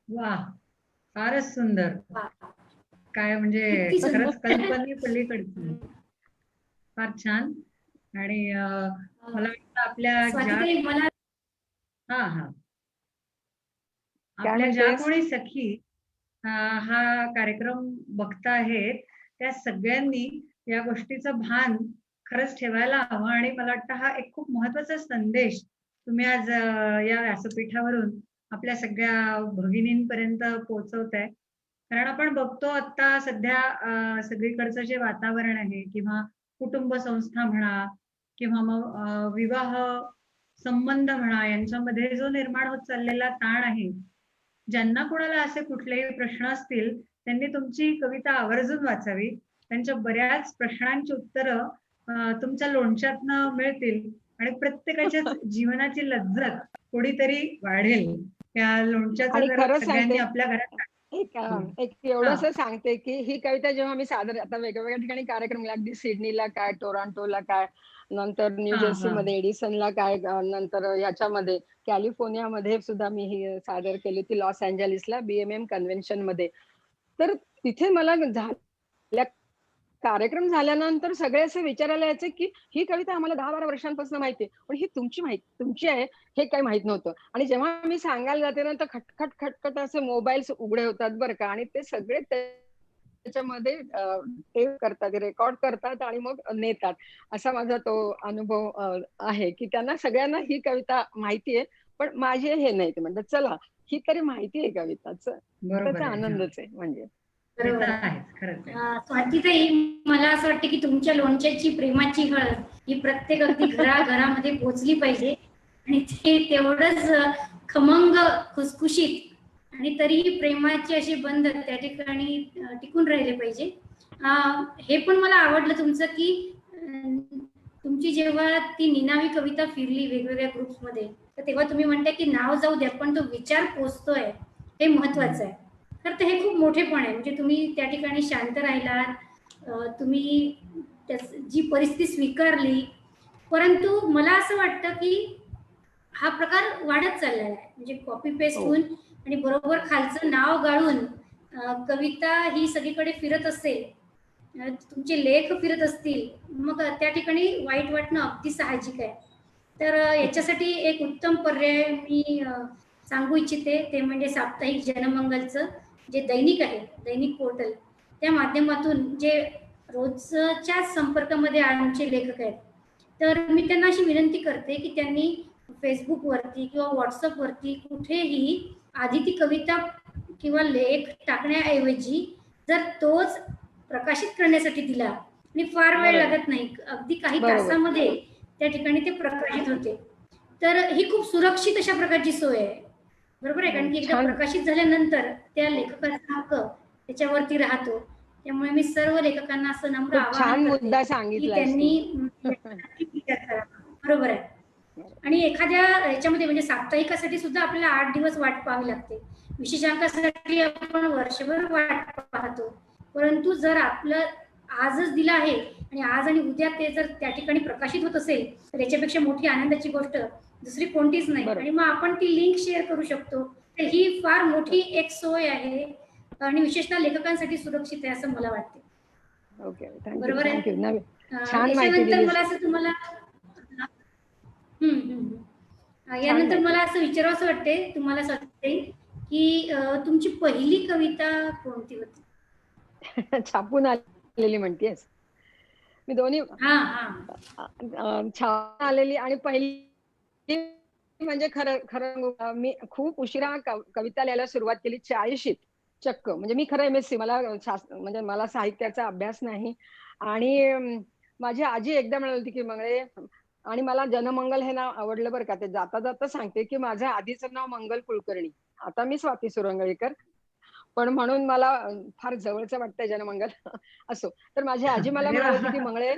A: वा, फारच सुंदर.
B: वा,
A: काय म्हणजे
B: किती
A: खरंच
B: सुंदर.
A: कल्पने पलीकडचं. फार छान. आणि मला वाटतं आपल्या ज्या
B: स्वातीताई मला
A: हा हा
C: काय
A: आपल्या ज्या
C: म्हणतेस?
A: कोणी सखी हा कार्यक्रम बघता आहेत त्या सगळ्यांनी या गोष्टीचं भान खरंच ठेवायला हवं. आणि मला वाटतं हा एक खूप महत्वाचा संदेश तुम्ही आज या व्यासपीठावरून आपल्या सगळ्या भगिनींपर्यंत पोहोचवताय. कारण आपण बघतो आता सध्या सगळीकडचं जे वातावरण आहे किंवा कुटुंब संस्था म्हणा किंवा मग विवाह संबंध म्हणा, यांच्यामध्ये जो निर्माण होत चाललेला ताण आहे, ज्यांना कोणाला असे कुठलेही प्रश्न असतील त्यांनी तुमची कविता आवर्जून वाचावी. त्यांच्या बऱ्याच प्रश्नांची उत्तरं तुमच्या लोणच्यातनं मिळतील आणि प्रत्येकाच्याच जीवनाची लज्जत थोडीतरी वाढेल. त्या लोणच्याचं
C: आणि
A: जर
C: खरं
A: सगळ्यांनी
C: सांगते,
A: आपल्या घरात
C: एक
A: टाकलं.
C: एक
A: हा
C: एवढंसं सांगते की ही कविता जेव्हा मी सादर आता वेगवेगळ्या ठिकाणी कार्यक्रम, अगदी सिडनीला काय, टोरंटोला काय, नंतर न्यू
A: हा
C: जर्सी
A: हा
C: मध्ये एडिसनला काय, नंतर याच्यामध्ये कॅलिफोर्नियामध्ये सुद्धा मी ही सादर केली होती, लॉस एंजलिसला BMM कन्व्हेन्शन मध्ये. तर तिथे मला झाल्या कार्यक्रम झाल्यानंतर सगळे असे विचारायला यायचे की ही कविता आम्हाला 10-12 वर्षांपासून माहिती आहे, पण ही तुमची आहे हे काही माहित नव्हतं. आणि जेव्हा मी सांगायला जाते ना, तर खटखट खटखट असे मोबाईल्स उघडे होतात बरं का, आणि ते सगळे त्याच्यामध्ये टेप करतात, रेकॉर्ड करतात आणि मग नेतात. असा माझा तो अनुभव आहे की त्यांना सगळ्यांना ही कविता माहिती आहे, पण माझे हे नाही. ते म्हणतात चला, ही तरी माहिती आहे कविताचं,
A: बरोबर
C: त्याचा
A: आहे. हा
C: आनंदच आहे म्हणजे.
A: ते तर
B: बरोबर आहे.
A: आहेच, खरंच आहे.
B: स्वातीताई, मला असं वाटतं की तुमच्या लोणच्याची प्रेमाची हळद ही प्रत्येक अगदी घराघरामध्ये पोहोचली पाहिजे आणि ते तेवढंच खमंग, खुसखुशीत आणि तरीही प्रेमाचे असे बंध त्या ठिकाणी टिकून राहिले पाहिजे. हे पण मला आवडलं तुमचं की तुमची जेव्हा ती निनावी कविता फिरली वेगवेगळ्या ग्रुप्समध्ये, तर तेव्हा तुम्ही म्हणता की नाव जाऊ द्या पण तो विचार पोचतोय हे महत्वाचं आहे. तर ते हे खूप मोठेपण आहे. म्हणजे तुम्ही त्या ठिकाणी शांत राहिलात, तुम्ही जी परिस्थिती स्वीकारली. परंतु मला असं वाटतं की हा प्रकार वाढत चाललेला आहे. म्हणजे कॉपी पेस्ट
C: हो,
B: होऊन आणि बरोबर खालचं नाव गाळून कविता ही सगळीकडे फिरत असेल, तुमचे लेख फिरत असतील, मग त्या ठिकाणी वाईट वाटणं अगदी साहजिक आहे. तर याच्यासाठी एक उत्तम पर्याय मी सांगू इच्छिते, ते म्हणजे साप्ताहिक जनमंगलचं जे दैनिक आहे, दैनिक पोर्टल, त्या माध्यमातून जे रोजच्या संपर्कामध्ये आमचे लेखक आहेत, तर मी त्यांना अशी विनंती करते की त्यांनी फेसबुकवरती किंवा व्हॉट्सअपवरती कुठेही आधी ती कविता किंवा लेख टाकण्याऐवजी जर तोच प्रकाशित करण्यासाठी दिला आणि फार वेळ
C: बरोबर
B: लागत नाही, अगदी काही
C: बरोबर.
B: तासामध्ये त्या ठिकाणी ते प्रकाशित होते, तर ही खूप सुरक्षित अशा प्रकारची सोय आहे. बरोबर आहे, कारण की एकदा
C: छान
B: प्रकाशित झाल्यानंतर त्या लेखकाचा हक्क त्याच्यावरती राहतो. त्यामुळे मी सर्व लेखकांना असं नम्र
C: खूप
B: आवाहन
C: छान
B: करते
C: मुद्दा
B: की
C: सांगितलायस तू.
B: त्यांनी नक्की विचार करावा. बरोबर आहे. आणि एखाद्या याच्यामध्ये म्हणजे साप्ताहिकासाठी सुद्धा आपल्याला 8 दिवस वाट पाहावी लागते. विशेषांकासाठी आपण वर्षभर वाट पाहतो. परंतु जर आपलं आजच दिलं आहे आणि आज आणि उद्या ते जर त्या ठिकाणी प्रकाशित होत असेल, तर याच्यापेक्षा मोठी आनंदाची गोष्ट दुसरी कोणतीच नाही. आणि
C: बरोबर.
B: मग आपण ती लिंक शेअर करू शकतो. तर ही फार मोठी एक सोय आहे आणि विशेषतः लेखकांसाठी सुरक्षित आहे असं मला वाटते.
C: ओके, थँक्यू
B: बरोबर आहे.
C: थँक्यू. छान माहिती
B: याच्यानंतर
C: दिलीस.
B: मला असं तुम्हाला
C: छान
B: यानंतर
C: माहिती.
B: मला असं विचारावं वाटते तुम्हाला सगळे की तुमची पहिली कविता कोणती होती?
C: छापून आलेली म्हणतेस? मी दोन्ही
B: हा हा
C: छापून आलेली आणि पहिली म्हणजे खरं खरं सांगू का, मी खूप उशिरा कविता लिहायला सुरुवात केली, 40शीत चक्क. म्हणजे मी खरं MSc, मला म्हणजे मला साहित्याचा अभ्यास नाही. आणि माझी आजी एकदा म्हणाली होती की मंगळे, आणि मला जनमंगल हे नाव आवडलं बरं का. ते जाता जाता सांगते की माझं आधीचं नाव मंगल कुलकर्णी, आता मी स्वाती सुरंगळीकर. पण म्हणून मला फार जवळचं वाटतंय जनमंगल. असो. तर माझी आजी मला
A: अरे
C: म्हणायची
A: वा.
C: की मंगळे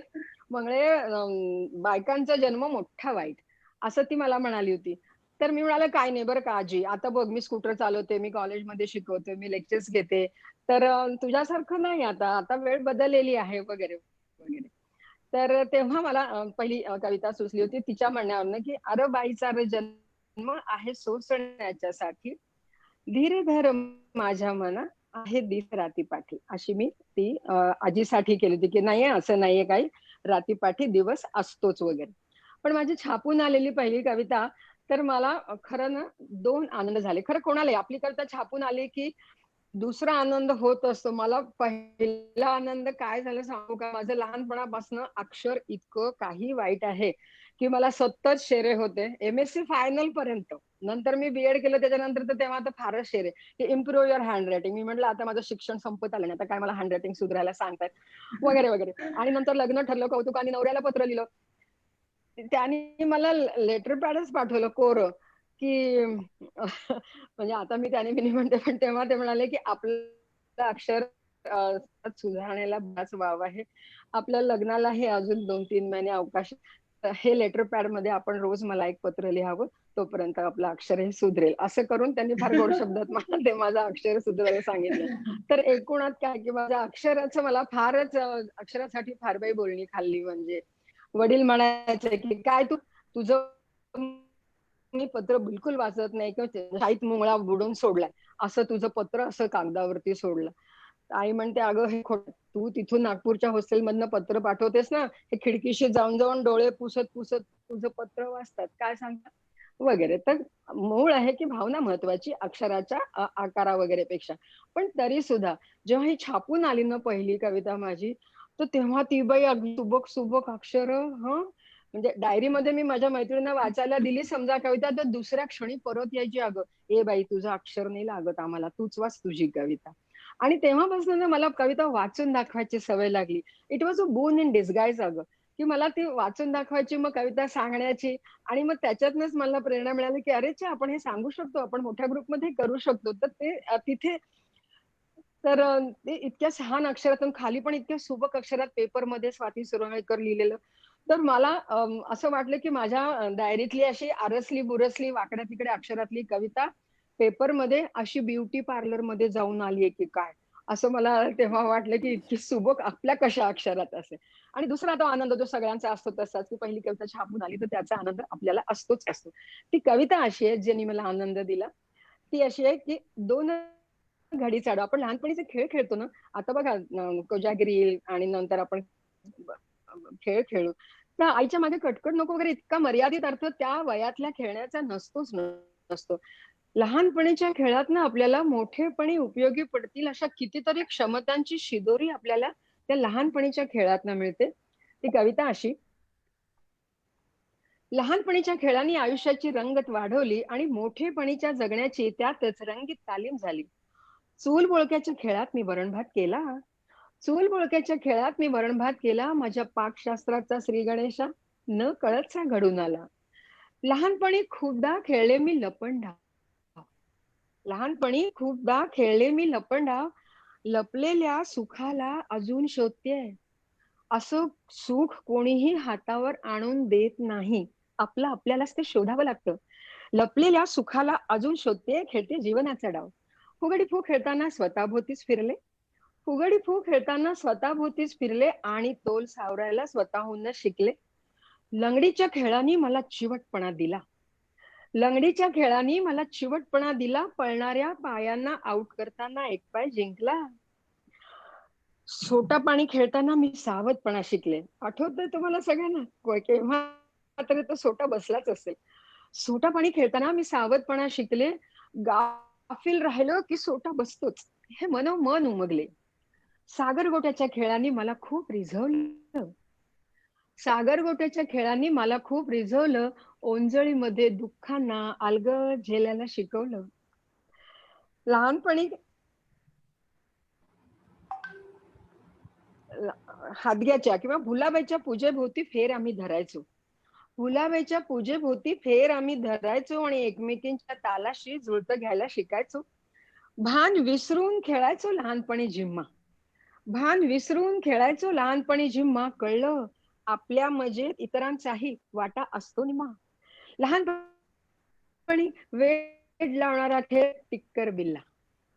C: मंगळे बायकांचा जन्म मोठा वाईट, असं ती मला म्हणाली होती. तर मी म्हणाले, "काही नाही बरं का आजी, आता बघ मी स्कूटर चालवते, मी कॉलेजमध्ये शिकवते, मी लेक्चर्स घेते. तर तुझ्यासारखं नाही आता, आता वेळ बदललेली आहे" वगैरे, वगैरे. तर तेव्हा मला पहिली कविता सुचली होती तिच्या म्हणण्यावरनं, की "अरे बाईचा रे जन्म आहे सोसण्याच्यासाठी, धीर धर माझ्या मना आहे दिस रातीपाठी." अशी मी ती आजीसाठी केली होती, की नाहीये असं नाहीये काही, रातीपाठी दिवस असतोच वगैरे. पण माझी छापून आलेली पहिली कविता तर मला खरं ना 2 आनंद झाले. खरं कोणालाही आपली कविता छापून आली, की दुसरा आनंद होत असतो. मला पहिला आनंद काय झालं सांगू का? माझं लहानपणापासून अक्षर इतकं काही वाईट आहे, की मला 70 शेरे होते. एम-एससी फायनल पर्यंत. नंतर मी बी-एड केलं त्याच्यानंतर तर तेव्हा तर फारच शेरे, की इम्प्रूव्ह युअर हँडरायटिंग. मी म्हटलं आता माझं शिक्षण संपत आलं नाही. आता काय मला हँडरायटिंग सुधारायला सांगतायत वगैरे, वगैरे. आणि नंतर लग्न ठरलं, कौतुकाने नवऱ्याला पत्र लिहिलं. त्याने मला लेटर पॅडच पाठवलं कोरं, की म्हणजे आता मी त्याने मी म्हणते, पण तेव्हा ते म्हणाले, की "आपलं अक्षर सुधारण्याला बराच वाव आहे. आपल्या लग्नालाही अजून 2-3 महिने अवकाश आहे. हे लेटर पॅडमध्ये आपण रोज मला एक पत्र लिहावं. तोपर्यंत आपलं अक्षर हे सुधरेल." असं करून त्यांनी फार गोड शब्दात मला ते माझं अक्षर सुधारायला सांगितलं. तर एकूणात काय, की माझ्या अक्षराचं मला फारच अक्षरासाठी फार काही बोलणी खाल्ली म्हणजे. वडील म्हणायचे, की "काय तू तुझं मी पत्र बिलकुल वाचत नाही किंवा शाईत मुंगळा बुडवून सोडलाय. असं तुझं पत्र असं कागदावरती सोडलं." आई म्हणते, "अगं हे खोटं. तू तिथून नागपूरच्या हॉस्टेलमधनं पत्र पाठवतेस ना, हे खिडकीशी जाऊन डोळे पुसत तुझं पत्र वाचतात. काय सांगतात?" वगैरे. तर मूळ आहे, की भावना महत्वाची अक्षराच्या आकारा वगैरेपेक्षा. पण तरी सुद्धा जेव्हा ही छापून आली ना पहिली कविता माझी, तर तेव्हा ती बाई अगदी सुबक अक्षरं म्हणजे डायरीमध्ये मी माझ्या मैत्रिणींना वाचायला दिली समजा कविता, तर दुसऱ्या क्षणी परत यायची अगं, "ए बाई तुझं अक्षर नाही लागत आम्हाला, तूच वाच तुझी कविता." आणि तेव्हापासून ना मला कविता वाचून दाखवायची सवय लागली. It was a bone in disguise अगं, की मला ती वाचून दाखवायची, मग कविता सांगण्याची आणि मग त्याच्यातनंच मला प्रेरणा मिळाली, की "अरे छे! आपण हे सांगू शकतो, आपण मोठ्या ग्रुपमध्ये करू शकतो." तर ते तिथे तर ते इतक्या छान अक्षरातून खाली पण इतक्या सुबक अक्षरात पेपरमध्ये स्वाती सुरवणेकर लिहिलेलं. तर मला असं वाटलं, की माझ्या डायरीतली अशी आरसली-बुरसली, वाकड्या-तिकड्या अक्षरातली कविता पेपरमध्ये अशी ब्युटी पार्लरमध्ये जाऊन आली आहे की काय? असं मला तेव्हा वाटलं, की इतकी सुबक आपल्या कशा अक्षरात असेल. आणि दुसरा तो आनंद जो सगळ्यांचा असतो तसाच, की पहिली कविता छापून आली, तर त्याचा आनंद आपल्याला असतोच असतो. ती कविता अशी आहे, ज्याने मला आनंद दिला. ती अशी आहे, की 2 घडी चालू. आपण लहानपणीचे खेळ खेळतो ना, आता बघा कोजागिरी आणि नंतर आपण खेळ खेळू. त्या आईच्या मागे कटकट नको वगैरे इतका मर्यादित अर्थ त्या वयातल्या खेळण्याचा नसतो. लहानपणीच्या खेळात ना आपल्याला मोठेपणी उपयोगी पडतील अशा कितीतरी क्षमतांची शिदोरी आपल्याला त्या लहानपणीच्या खेळातनं मिळते. ती कविता अशी, लहानपणीच्या खेळांनी आयुष्याची रंगत वाढवली आणि मोठेपणीच्या जगण्याची त्यातच रंगीत तालीम झाली. चूल बोळक्याच्या खेळात मी वरणभात केला. चूल बोळक्याच्या खेळात मी वरणभात केला. माझ्या पाकशास्त्राचा श्री गणेशा न कळतसा घडून आला. लहानपणी खूपदा खेळले मी लपंडाव. लहानपणी खूपदा खेळले मी लपंडाव. लपलेल्या सुखाला अजून शोधतेय. असं सुख कोणीही हातावर आणून देत नाही. आपलं आपल्यालाच ते शोधावं लागतं. लपलेल्या सुखाला अजून शोधते, खेळते जीवनाचा डाव. फुगडी-फू खेळताना स्वतःभोवतीच फिरले. फुगडी-फू खेळताना स्वतःभोवतीच फिरले आणि तोल सावरायला स्वतःहूनच शिकले. लंगडीच्या खेळाने मला चिवटपणा दिला. लंगडीच्या खेळाने मला चिवटपणा दिला. पळणाऱ्या पायांना आउट करताना एक पाय जिंकला. सोटापाणी खेळताना मी सावधपणा शिकले. आठवतंय तुम्हाला सगळ्यांना? केव्हा तरी तो सोटा बसलाच असेल. सोटापाणी खेळताना मी सावधपणा शिकले. गाफील राहिलो की सोटा बसतोच. हे मनोमन उमगले. सागरगोट्याच्या खेळाने मला खूप रिझवलं. सागरगोट्याच्या खेळांनी मला खूप रिझवलं. ओंजळीमध्ये दुःखांना अलगद झेलायला शिकवलं. लहानपणी हादग्याच्या किंवा भुलाबाईच्या पूजेभोवती फेर आम्ही धरायचो. गुलाबाच्या पूजेभोवती फेर आम्ही धरायचो आणि एकमेकींच्या तालाशी जुळतं घ्यायला शिकायचो. भान विसरून खेळायचो लहानपणी झिम्मा. भान विसरून खेळायचो लहानपणी झिम्मा. कळलं आपल्या मजेत इतरांचाही वाटा असतो निमा. लहानपणी वेड लावणारा खेळ टिक्कर बिल्ला.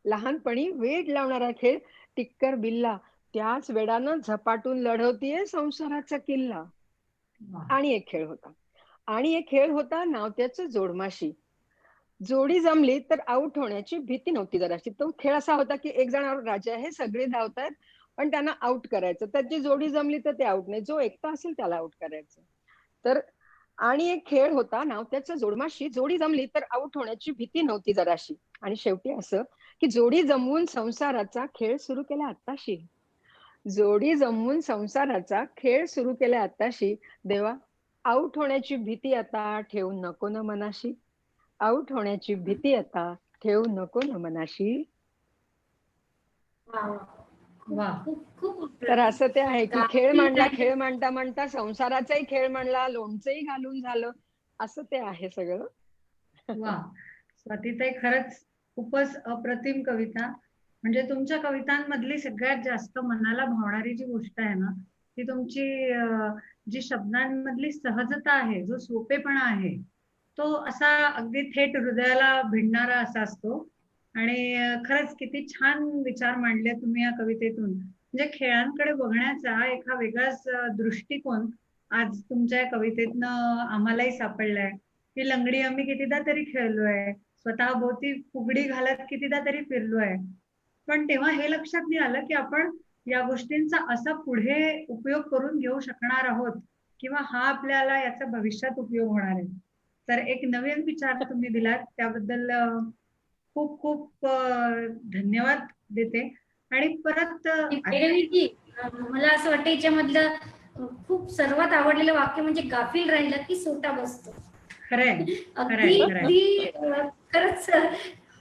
C: लहानपणी वेड लावणारा खेळ टिक्कर बिल्ला. त्याच वेडानं झपाटून लढवतीये संसाराचा किल्ला.
A: वा.
C: आणि एक खेळ होता. आणि एक खेळ होता नाव त्याचं जोडमाशी. जोडी जमली तर आउट होण्याची भीती नव्हती जराशी. तो खेळ असा होता की एक जण राजा आहे, सगळे धावतायत पण त्यांना आउट करायचं. त्याची जोडी जमली तर ते आउट नाही, जो एकटा असेल त्याला आउट करायचं. तर आणि एक खेळ होता नाव त्याचं जोडमाशी. जोडी जमली तर आउट होण्याची भीती नव्हती जराशी. आणि शेवटी असं की जोडी जमवून संसाराचा खेळ सुरू केला आत्ताशी. जोडी जमवून संसाराचा खेळ सुरू केला आत्ताशी. देवा आउट होण्याची भीती आता ठेवू नको न मनाशी. आउट होण्याची भीती आता ठेवू नको न मनाशी.
B: वा वा.
A: वा.
B: खूप खूप खूप
C: तर असं ते आहे की खेळ
B: गाफील
C: मांडला,
B: राहिलं.
C: खेळ मांडता मांडता संसाराचाही खेळ मांडला, लोणचंही घालून झालं. असं ते आहे सगळं.
A: वा. स्वातीताई, खरंच खूपच अप्रतिम कविता. म्हणजे तुमच्या कवितांमधली सगळ्यात जास्त मनाला भावणारी जी गोष्ट आहे ना, ती तुमची जी शब्दांमधली सहजता आहे, जो सोपेपणा आहे, तो असा अगदी थेट हृदयाला भिडणारा असा असतो. आणि खरंच किती छान विचार मांडले तुम्ही या कवितेतून. म्हणजे खेळांकडे बघण्याचा एक हा वेगळाच दृष्टिकोन आज तुमच्या या कवितेतनं आम्हालाही सापडलाय. ही लंगडी आम्ही कितीदा तरी खेळलोय, स्वतः भोवती फुगडी घालत कितीदा तरी फिरलोय. पण तेव्हा हे लक्षात नाही आलं की आपण या गोष्टींचा असा पुढे उपयोग करून घेऊ शकणार आहोत किंवा हा आपल्याला याचा भविष्यात उपयोग होणार आहे. तर एक नवीन विचार तुम्ही दिलात त्याबद्दल खूप खूप धन्यवाद देते. आणि परत
B: आणि भैरवीजी, मला असं वाटतं याच्यामधलं खूप सर्वात आवडलेलं वाक्य म्हणजे गाफील राहिलं की सोटा बसतो.
A: खरंय
B: अगदी
A: खरंय खरंय
B: अगदी खरंच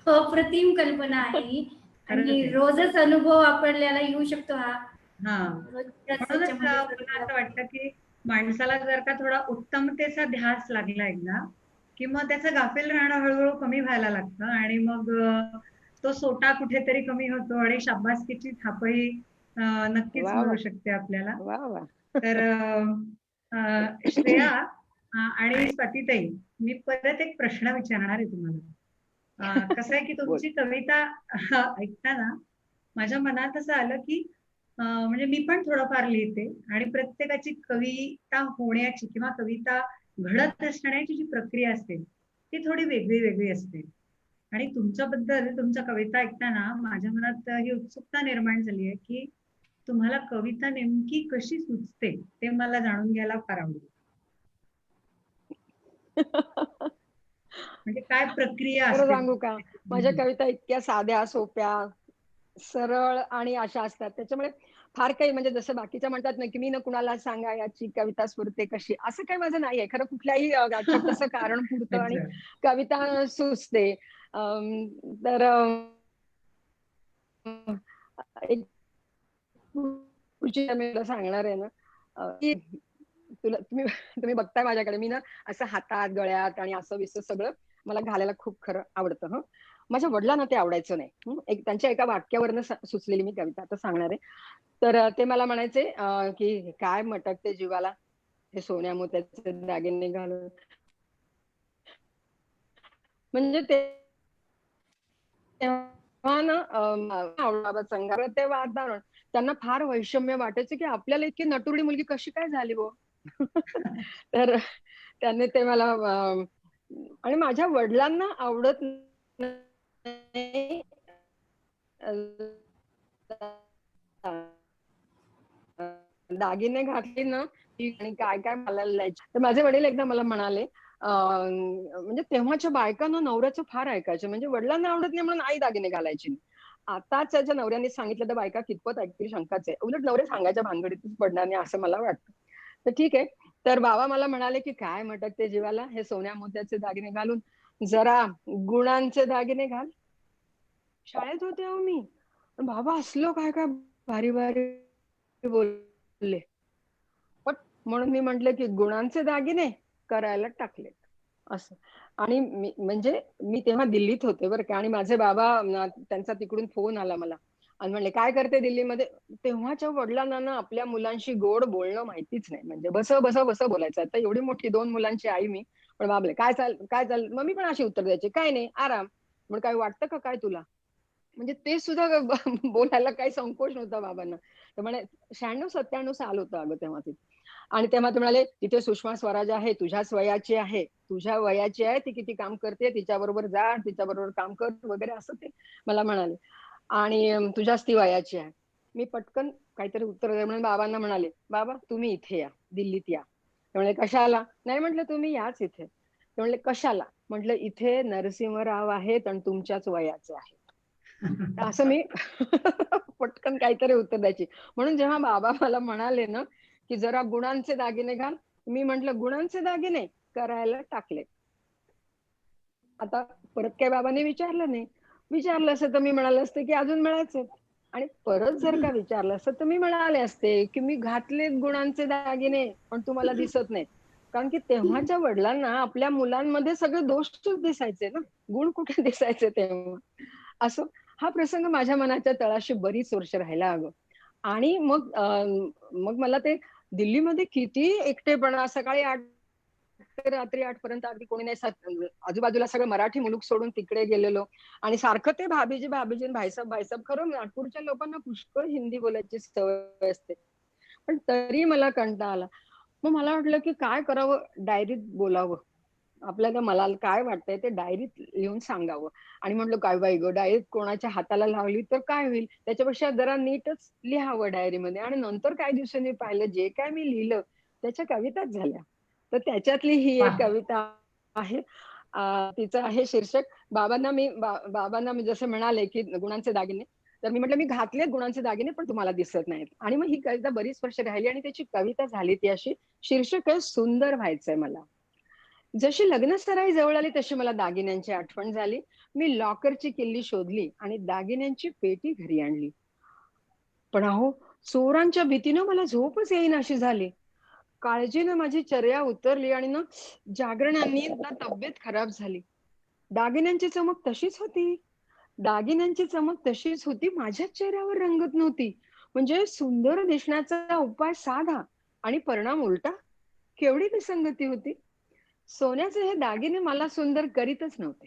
B: अप्रतिम कल्पना आहे ही.
A: खरंच
B: आणि
A: आहे.
B: रोजच अनुभव आपल्याला येऊ शकतो हा.
A: हा,
B: रोजच्याच
A: म्हणूनच
B: याच्यामध्ये
A: मला असं वाटतं की माणसाला जर का थोडा उत्तमतेचा ध्यास लागला एकदा कि मग त्याचं गाफील राहणं हळूहळू कमी व्हायला लागतं आणि मग तो सोटा कुठेतरी कमी होतो आणि शाबासकीची थापही नक्कीच
C: वा वा
A: मिळू शकते आपल्याला.
C: वा वा.
A: तर श्रेया आणि स्वातीताई, मी परत एक प्रश्न विचारणार आहे तुम्हाला. कसं आहे की
C: बोल.
A: तुमची कविता ऐकताना माझ्या मनात असं आलं की म्हणजे मी पण थोडंफार लिहिते आणि प्रत्येकाची कविता होण्याची किंवा कविता घडत असण्याची जी प्रक्रिया असते ती थोडी वेगळी वेगळी असते. आणि तुमच्याबद्दल तुमच्या कविता ऐकताना माझ्या मनात ही उत्सुकता निर्माण झाली आहे की तुम्हाला कविता नेमकी कशी सुचते ते मला जाणून घ्यायला फार आवडेल. म्हणजे काय प्रक्रिया
C: खरं
A: असते
C: सांगू का, माझ्या कविता इतक्या साध्या सोप्या सरळ आणि अशा असतात. त्याच्यामुळे फार काही म्हणजे जसं बाकीच्या म्हणतात ना की मी न कुणाला सांगा याची कविता स्फुरते कशी, असं काही माझं नाहीये. खरं कुठल्याही छोटस कारण पुरतं आणि
A: अच्छा.
C: कविता सुचते. तर एक पुढची मी तुला सांगणार आहे ना, की तुम्ही तुम्ही बघताय माझ्याकडे, मी ना असं हातात गळ्यात आणि असं विसं सगळं मला घालायला खूप खरं आवडतं. माझ्या वडिलांना ते आवडायचं नाही. एक त्यांच्या एका वाक्यावरनं सुचलेली मी कविता आता सांगणार आहे. तर ते मला म्हणायचे की काय मटकते जीवाला हे सोन्या मोत्याचे दागिने घालून. म्हणजे ते तेव्हा ना संघावर ते वातावरण त्यांना फार वैषम्य वाटायचं की आपल्याला इतकी नटुरडी मुलगी कशी काय झाली हो. तर त्यांनी ते मला आणि माझ्या वडिलांना आवडत नाही दागिने घातली ना आणि काय काय मला लिहायचे. तर माझे वडील एकदा मला म्हणाले म्हणजे तेव्हाच्या बायकांना नवऱ्याचं फार ऐकायचं. म्हणजे वडिलांना आवडत नाही म्हणून आई दागिने घालायची नाही. आताच्या नवऱ्यांनी सांगितलं तर बायका कितपत ऐकतील शंकाच आहे. उलट नवरे सांगायच्या भानगडीतच पडणार नाही असं मला वाटतं. तर ठीक आहे. तर बाबा मला म्हणाले की काय मटकते जीवाला हे सोन्या मोत्याचे दागिने घालून, जरा गुणांचे दागिने घाल. शाळेत होते अहो मी. बाबा असलो काय काय भारी भारी बोलले. पण म्हणून मी म्हंटल की गुणांचे दागिने करायला टाकले असं. आणि म्हणजे मी तेव्हा दिल्लीत होते बरं का, आणि माझे बाबा त्यांचा तिकडून फोन आला मला आणि म्हणले काय करते दिल्लीमध्ये. तेव्हाच्या वडिलांना ना आपल्या मुलांशी गोड बोलणं माहितीच नाही, म्हणजे बस बस बस बोलायचं. आता एवढी मोठी 2 मुलांची आई मी, पण बाबले काय चाल, मग मी पण अशी उत्तर द्यायची, काय नाही आराम. मग काय वाटतं का काय तुला, म्हणजे ते सुद्धा बोलायला काही संकोच नव्हता बाबांना. तर म्हणे 96-97 साल होतं अगं तेव्हा ते. आणि तेव्हा ते म्हणाले तिथे सुषमा स्वराज आहे, तुझ्याच वयाची आहे, तुझ्या वयाची आहे, ती किती काम करते, तिच्याबरोबर जा, तिच्याबरोबर काम कर वगैरे असं ते मला म्हणाले. आणि तुझ्याच ती वयाची आहे. मी पटकन काहीतरी उत्तर द्या म्हणून बाबांना म्हणाले, बाबा तुम्ही इथे या, दिल्लीत या. ते म्हणले कशाला. नाही म्हटलं तुम्ही याच इथे. ते म्हणले कशाला. म्हटलं इथे नरसिंहराव आहेत आणि तुमच्याच वयाचे आहेत. असं मी पटकन काहीतरी उत्तर द्यायची. म्हणून जेव्हा बाबा मला म्हणाले ना की जरा गुणांचे दागिने घाल, मी म्हंटल गुणांचे दागिने करायला टाकले. आता परत काय बाबांनी विचारलं नाही. विचारलं असतं तर मी म्हणाले असते की अजून मिळायचे. आणि परत जर का विचारलं असतं तर मी म्हणाले असते की मी घातले गुणांचे दागिने पण तुम्हाला दिसत नाही. कारण की तेव्हाच्या वडिलांना आपल्या मुलांमध्ये सगळे दोषच दिसायचे ना, गुण कुठे दिसायचे तेव्हा. असं हा प्रसंग माझ्या मनाच्या तळाशी बरीच वर्ष राहिला अगं. आणि मग मला ते दिल्लीमध्ये किती एकटेपणा, सकाळी 8 ते रात्री 8 पर्यंत अगदी कोणी नाही, आजूबाजूला सगळं मराठी मुलूक सोडून तिकडे गेलेलो. आणि सारखं ते भाभीजी भाभीजी, भाईसाहेब भाईसाहेब. खरं नागपूरच्या लोकांना पुष्कळ हिंदी बोलायची सवय असते, पण तरी मला कंटाळा आला. मग मला वाटलं की काय करावं, डायरीत बोलावं आपल्याला, मला काय वाटतंय ते डायरीत लिहून सांगावं. आणि म्हटलं काय बाई ग, डायरीत कोणाच्या हाताला लावली तर काय होईल, त्याच्यापेक्षा जरा नीटच लिहावं डायरीमध्ये. आणि नंतर काही दिवसांनी पाहिलं जे काय मी लिहिलं त्याच्या कविताच झाल्या. तर त्याच्यातली ही
A: वा.
C: एक कविता आहे. तिचं आहे शीर्षक, बाबांना मी जसे म्हणाले की गुणांचे दागिने, तर मी म्हटलं मी घातलेत गुणांचे दागिने पण तुम्हाला दिसत नाहीत. आणि मग ही कविता बरीच वर्ष राहिली आणि त्याची कविता झाली ती अशी. शीर्षक आहे सुंदर व्हायचंय मला. जशी लग्नसराई जवळ आली तशी मला दागिन्यांची आठवण झाली. मी लॉकरची किल्ली शोधली आणि दागिन्यांची पेटी घरी आणली. पण अहो, चोरांच्या भीतीनं मला झोपच येईनाशी झाली. काळजीनं माझी चर्या उतरली आणि ना जागरणांनी ना तब्येत खराब झाली. दागिन्यांची चमक तशीच होती. दागिन्यांची चमक तशीच होती, माझ्याच चेहऱ्यावर रंगत नव्हती. म्हणजे सुंदर दिसण्याचा उपाय साधा आणि परिणाम उलटा. केवढी विसंगती होती. सोन्याचे हे दागिने मला सुंदर करीतच नव्हते.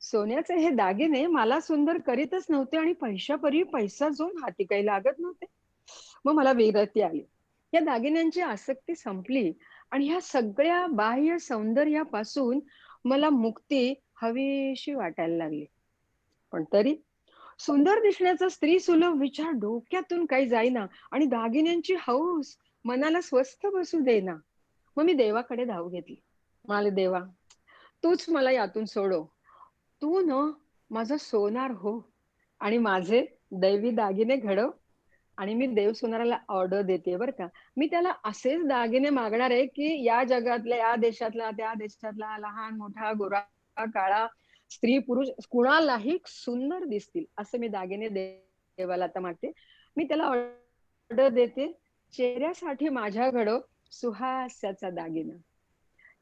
C: सोन्याचे हे दागिने मला सुंदर करीतच नव्हते आणि पैशापरी पैसा जो हाती काही लागत नव्हते. मग मला विरक्ती आली. या दागिन्यांची आसक्ती संपली आणि ह्या सगळ्या बाह्य सौंदर्यापासून मला मुक्ती हवीशी वाटायला लागली. पण तरी सुंदर दिसण्याचा स्त्री सुलभ विचार डोक्यातून काही जाईना आणि दागिन्यांची हौस मनाला स्वस्थ बसू देना. मग मी देवाकडे धाव घेतली. म्हणाले देवा, तूच मला यातून सोडव. तू न माझं सोनार हो आणि माझे दैवी दागिने घडव. आणि मी देव सोनाराला ऑर्डर देते बरं का. मी त्याला असेच दागिने मागणार आहे की या जगातल्या, या देशातला, त्या देशातला, लहान मोठा, गोरा काळा, स्त्री पुरुष कुणालाही सुंदर दिसतील असे मी दागिने देवाला आता मागते. मी त्याला ऑर्डर देते, चेहऱ्यासाठी माझ्या घडव सुहास्याचा दागिना.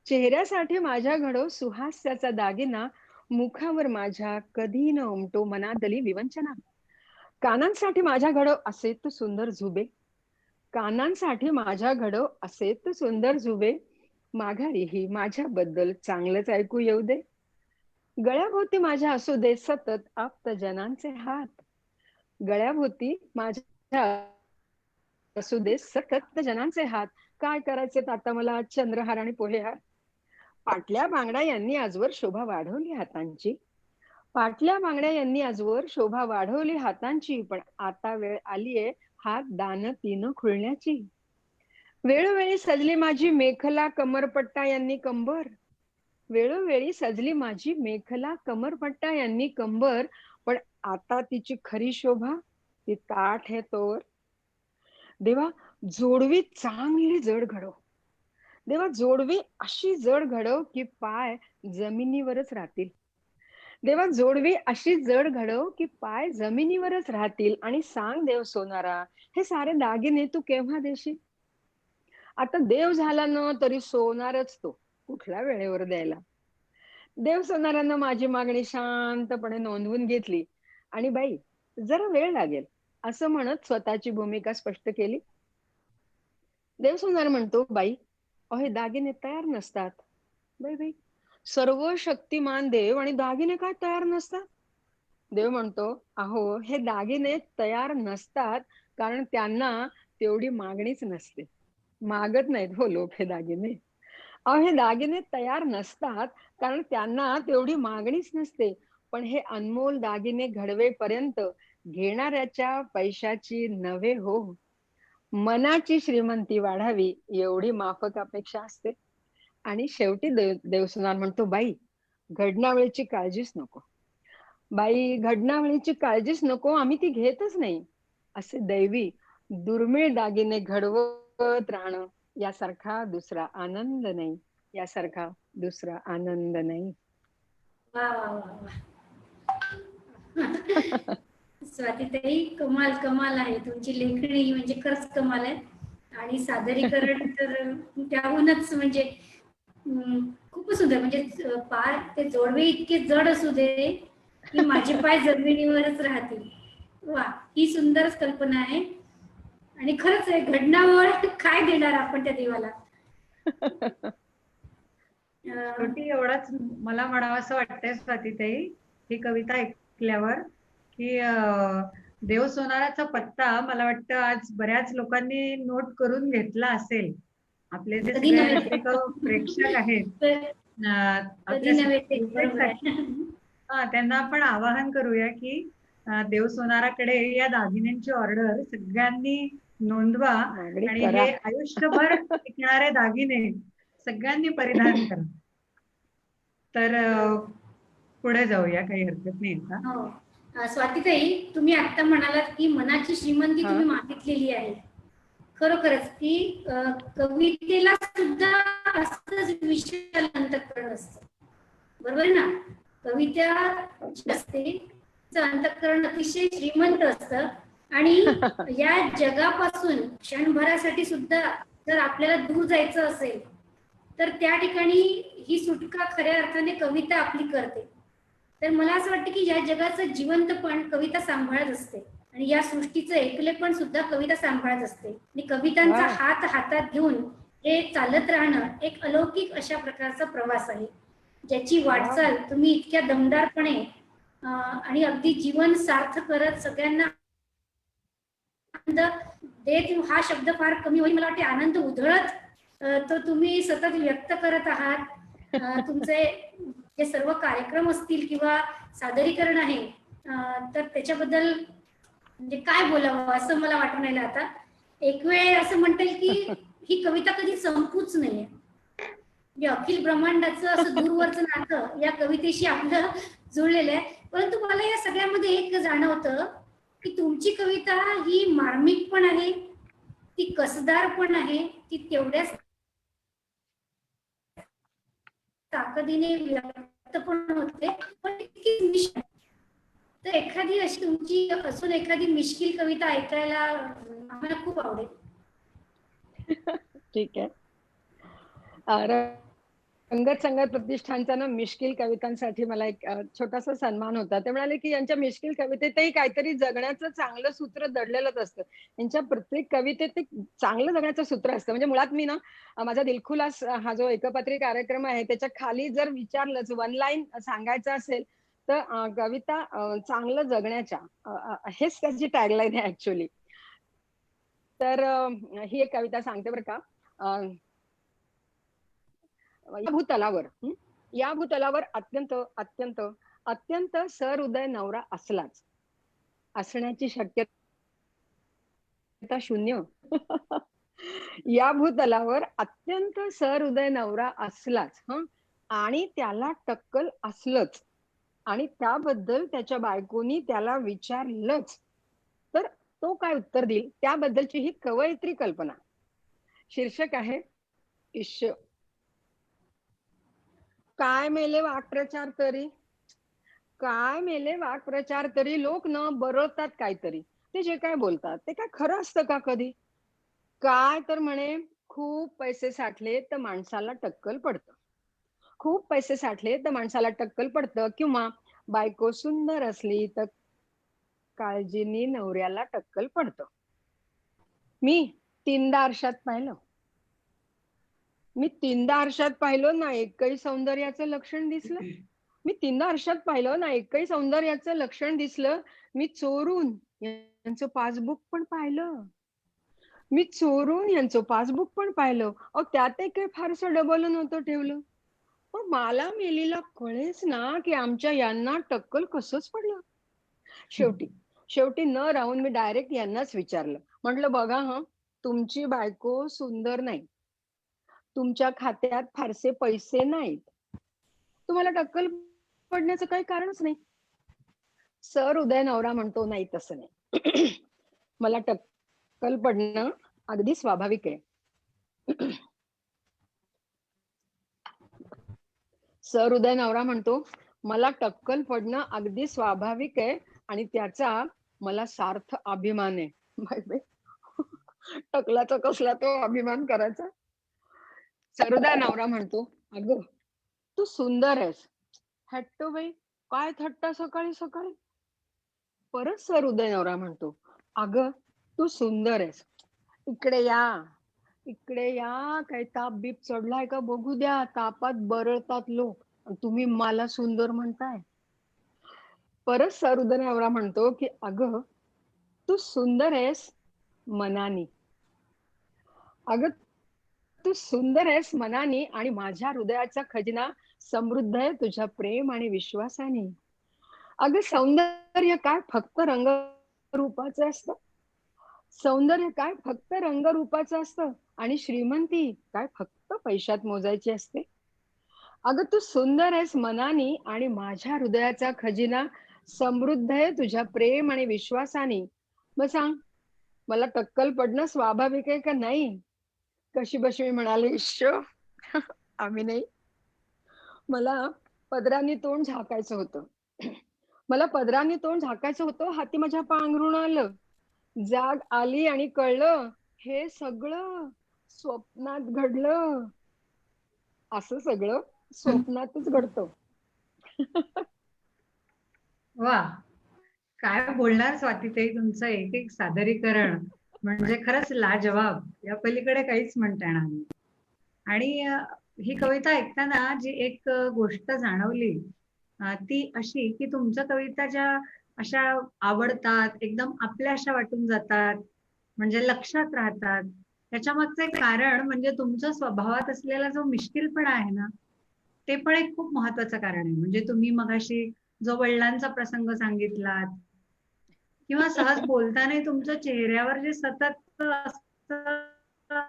C: चेहऱ्यासाठी माझ्या घडव सुहास्याचा दागिना. मुखावर माझ्या कधी न उमटो मनातली विवंचना. कानांसाठी माझ्या घडव असे तर सुंदर झुबे. कानांसाठी माझ्या घडव असे तर सुंदर झुबे. माघारीही माझ्याबद्दल चांगलंच ऐकू येऊ दे. गळ्याभोवती माझ्या असू दे सतत आप्तजनांचे हात. गळ्याभोवती माझ्या असू दे सतत जनांचे हात. काय करायचे आता मला चंद्रहार आणि पोहेहार. पाटल्या बांगड्या यांनी आजवर शोभा वाढवली हातांची. पाटल्या बांगड्या यांनी आजवर शोभा वाढवली हातांची. पण आता वेळ आलीये हात दान तीन खुलण्याची. वेळोवेळी सजली माझी मेखला कमरपट्टा यांनी कंबर. वेळोवेळी सजली माझी मेखला कमरपट्टा यांनी कंबर. पण आता तिची खरी शोभा ती ताठ आहे तोवर. देवा, जोडवी चांगली जड घडव. देवा, जोडवी अशी जड घडव की पाय जमिनीवरच राहतील. देवा, जोडवी अशी जड घडव की पाय जमिनीवरच राहतील. आणि सांग देव सोनारा, हे सारे दागिने तू केव्हा देशील. आता देव झाला ना तरी सोनारच तो. कुठल्या वेळेवर द्यायला. देव सोनारानं माझी मागणी शांतपणे नोंदवून घेतली आणि बाई जरा वेळ लागेल असं म्हणत स्वतःची भूमिका स्पष्ट केली. देव सोनार म्हणतो, बाई अहो हे दागिने तयार नसतात. बाई बाई, सर्व शक्तिमान देव आणि दागिने काय तयार नसतात? देव म्हणतो, अहो हे दागिने तयार नसतात कारण त्यांना तेवढी मागणीच नसते. मागत नाहीत हो लोक हे दागिने. अहो हे दागिने तयार नसतात कारण त्यांना तेवढी मागणीच नसते. पण हे अनमोल दागिने घडवेपर्यंत घेणाऱ्याच्या पैशाची नव्हे हो, मनाची श्रीमंती वाढावी एवढी माफक अपेक्षा असते. आणि शेवटी देवसुनार म्हणतो, बाई घडणावळीची काळजीच नको. बाई घडणावळीची काळजीच नको, आम्ही ती घेतच नाही. असे दैवी दुर्मिळ दागिने घडवत राहणं यासारखा दुसरा आनंद नाही. यासारखा दुसरा आनंद नाही.
B: वा वा वा वा. स्वातीताई कमाल कमाल आहे तुमची लेखणी, म्हणजे खरंच कमाल आहे. आणि सादरीकरण तर त्याहूनच म्हणजे खूपच सुंदर. म्हणजे पाय ते जोडवे इतके जड असू दे की माझे पाय जमिनीवरच राहतील. वा, ही सुंदरच कल्पना आहे. आणि खरंच आहे, घडणावळ काय देणार आपण त्या देवाला.
A: शेवटी एवढंच मला म्हणावं असं वाटतंय स्वातीताई, ही कविता ऐकल्यावर की देव सोनाराचा पत्ता मला वाटतं आज बऱ्याच लोकांनी नोट करून घेतला असेल. आपले जे
B: कधी
A: सगळे
B: नव्हे.
A: रसिक प्रेक्षक आहेत
B: कधी
A: आपल्या
B: नव्हे ते, बरोबर
A: feedbackसाठी,
B: आहे.
A: त्यांना आपण आवाहन करूया की देव सोनाराकडे या दागिन्यांची ऑर्डर सगळ्यांनी नोंदवा
C: मागणी
A: आणि
C: करा.
A: हे आयुष्यभर टिकणारे दागिने सगळ्यांनी परिधान करा. तर पुढे जाऊया, काही हरकत नाही का?
B: हो. स्वातीताई, तुम्ही आता म्हणालात की मनाची श्रीमंती
C: हा.
B: तुम्ही मागितलेली आहे. खरोखरच की कवितेला सुद्धा असंच विशाल अंतःकरण असतं, बरोबर आहे ना. कविता जी असते तिचं अंतःकरण अतिशय श्रीमंत असतं. आणि या जगापासून क्षणभरासाठी सुद्धा जर आपल्याला दूर जायचं असेल तर त्या ठिकाणी ही सुटका खऱ्या अर्थाने कविता आपली करते. तर मला असं वाटतं की या जगाचं जिवंतपण कविता सांभाळत असते आणि या सृष्टीचं एकलेपण सुद्धा कविता सांभाळत असते. आणि कवितांचा
C: वा.
B: हात हातात घेऊन हे चालत राहणं एक अलौकिक अशा प्रकारचा प्रवास आहे, ज्याची वाटचाल तुम्ही इतक्या दमदारपणे आणि अगदी जीवन सार्थ करत सगळ्यांना आनंद देत, हा शब्द फार कमी होईल मला वाटते, आनंद उधळत तो तुम्ही सतत व्यक्त करत आहात. तुमचे जे सर्व कार्यक्रम असतील किंवा सादरीकरण आहे तर त्याच्याबद्दल म्हणजे काय बोलावं असं मला वाटून राहिलं आता. एक वेळ असं म्हणता येईल की ही कविता कधी संपूच नाहीये. म्हणजे अखिल ब्रह्मांडाचं असं दूरवरचं नातं या कवितेशी आपलं जुळलेलं आहे. परंतु मला या सगळ्यामध्ये एक जाणवतं की तुमची कविता ही मार्मिक पण आहे, ती कसदार पण आहे, ती तेवढ्याच ताकदीने व्यक्त पण होते, पण तितकीच मिश्किल. तर एखादी अशी तुमची असून एखादी मिश्किल कविता ऐकायला आम्हाला खूप आवडेल.
C: ठीक आहे. रंगत संगत प्रतिष्ठानचा ना मिश्किल कवितांसाठी मला एक छोटासा सन्मान होता. ते म्हणाले की यांच्या मिश्किल कवितेतही काहीतरी जगण्याचं चांगलं सूत्र दडलेलंच असतं. यांच्या प्रत्येक कवितेत ते चांगलं जगण्याचं सूत्र असतं. म्हणजे मुळात मी ना माझा दिलखुलास हा जो एकपात्री कार्यक्रम आहे त्याच्या खाली जर विचारलंच, वन लाईन सांगायचं असेल तर कविता चांगलं जगण्याच्या हेच त्याची टॅगलाईन आहे ऍक्च्युअली. तर ही एक कविता सांगते बरं का. या भूतलावर अत्यंत अत्यंत अत्यंत सहृदय नवरा असलाच, असण्याची शक्यता शून्य. या भूतलावर अत्यंत सहृदय नवरा असलाच आणि त्याला टक्कल असलंच आणि त्याबद्दल त्याच्या बायकोनी त्याला विचारलंच तर तो काय उत्तर देईल त्याबद्दलची ही कवयित्री कल्पना. शीर्षक आहे इश्य. काय मेले वाक्प्रचार तरी, काय मेले वाक्प्रचार तरी, लोक न बरळतात काहीतरी. ते जे काय बोलतात ते काय खरं असतं का कधी? काय तर म्हणे खूप पैसे साठले तर माणसाला टक्कल पडतं. खूप पैसे साठले तर माणसाला टक्कल पडतं, किंवा बायको सुंदर असली तर काळजीनी नवऱ्याला टक्कल पडतं. मी 3दा आरशात पाहिलं. मी 3दा आरशात पाहिलं ना एकही सौंदर्याचं लक्षण दिसलं. मी 3दा आरशात पाहिलं ना एकही सौंदर्याचं लक्षण दिसलं. मी चोरून यांचं पासबुक पण पाहिलं. मी चोरून यांचं पासबुक पण पाहिलं. अहो त्यातही काही फारसं डबल नव्हतं ठेवलं. पण मला मेलीला कळेच ना की आमच्या यांना टक्कल कसंच पडलं. शेवटी शेवटी न राहून मी डायरेक्ट यांनाच विचारलं. म्हटलं बघा हं, तुमची बायको सुंदर नाही. तुमच्या खात्यात फारसे पैसे नाहीत. तुम्हाला टक्कल पडण्याचं काही कारणच नाही. सर उदय नवरा म्हणतो नाही तसं नाही. मला टक्कल पडणं अगदी स्वाभाविक आहे. सर उदय नवरा म्हणतो मला टक्कल पडणं अगदी स्वाभाविक आहे आणि त्याचा मला सार्थ अभिमान आहे. बाई बाई, टकलाचा कसला तो अभिमान करायचा. सर उदय नवरा म्हणतो अगं तू सुंदर आहेस. हट्टो बाई, काय थट्टा सकाळी सकाळी. परत सर उदय नवरा म्हणतो अगं तू सुंदर आहेस. इकडे या, इकडे या. काही ताप बीप चढलाय का बघू द्या. तापात बरळतात लोक, तुम्ही मला सुंदर म्हणताय. परत सर उदय नवरा म्हणतो की अगं तू सुंदर आहेस मनानी. अगं तू सुंदर आहेस मनानी आणि माझ्या हृदयाचा खजिना समृद्ध आहे तुझ्या प्रेम आणि विश्वासाने. अगं सौंदर्य काय फक्त रंगरूपाचं असतं. सौंदर्य काय फक्त रंगरूपाचं असतं आणि श्रीमंती काय फक्त पैशात मोजायची असते. अगं तू सुंदर आहेस मनानी आणि माझ्या हृदयाचा खजिना समृद्ध आहे तुझ्या प्रेम आणि विश्वासाने. मग सांग, मला टक्कल पडणं स्वाभाविक आहे का नाही? कशी बशी मी म्हणाले, इश्श आम्ही नाही. मला पदराने तोंड झाकायचं होतं. मला पदराने तोंड झाकायचं होतं. हाती माझ्या पांघरुण आलं. जाग आली आणि कळलं हे सगळं स्वप्नात घडलं. असं सगळं स्वप्नातच घडतं.
A: वा, काय बोलणार स्वातीताई. तुमचं एक एक सादरीकरण म्हणजे खरंच लाजवाब. या पलीकडे काहीच म्हणता येणार नाही. आणि ही कविता ऐकताना जी एक गोष्ट जाणवली ती अशी की तुमच्या कविता ज्या अशा आवडतात, एकदम आपल्या अशा वाटून जातात, म्हणजे लक्षात राहतात. त्याच्या मागचं एक कारण म्हणजे तुमच्या स्वभावात असलेला जो मिश्किलपणा आहे ना, ते पण एक खूप महत्वाचं कारण आहे. म्हणजे तुम्ही मगाशी जो वडिलांचा प्रसंग सांगितलात किंवा सहज बोलताना तुमच्या चेहऱ्यावर जे सतत असं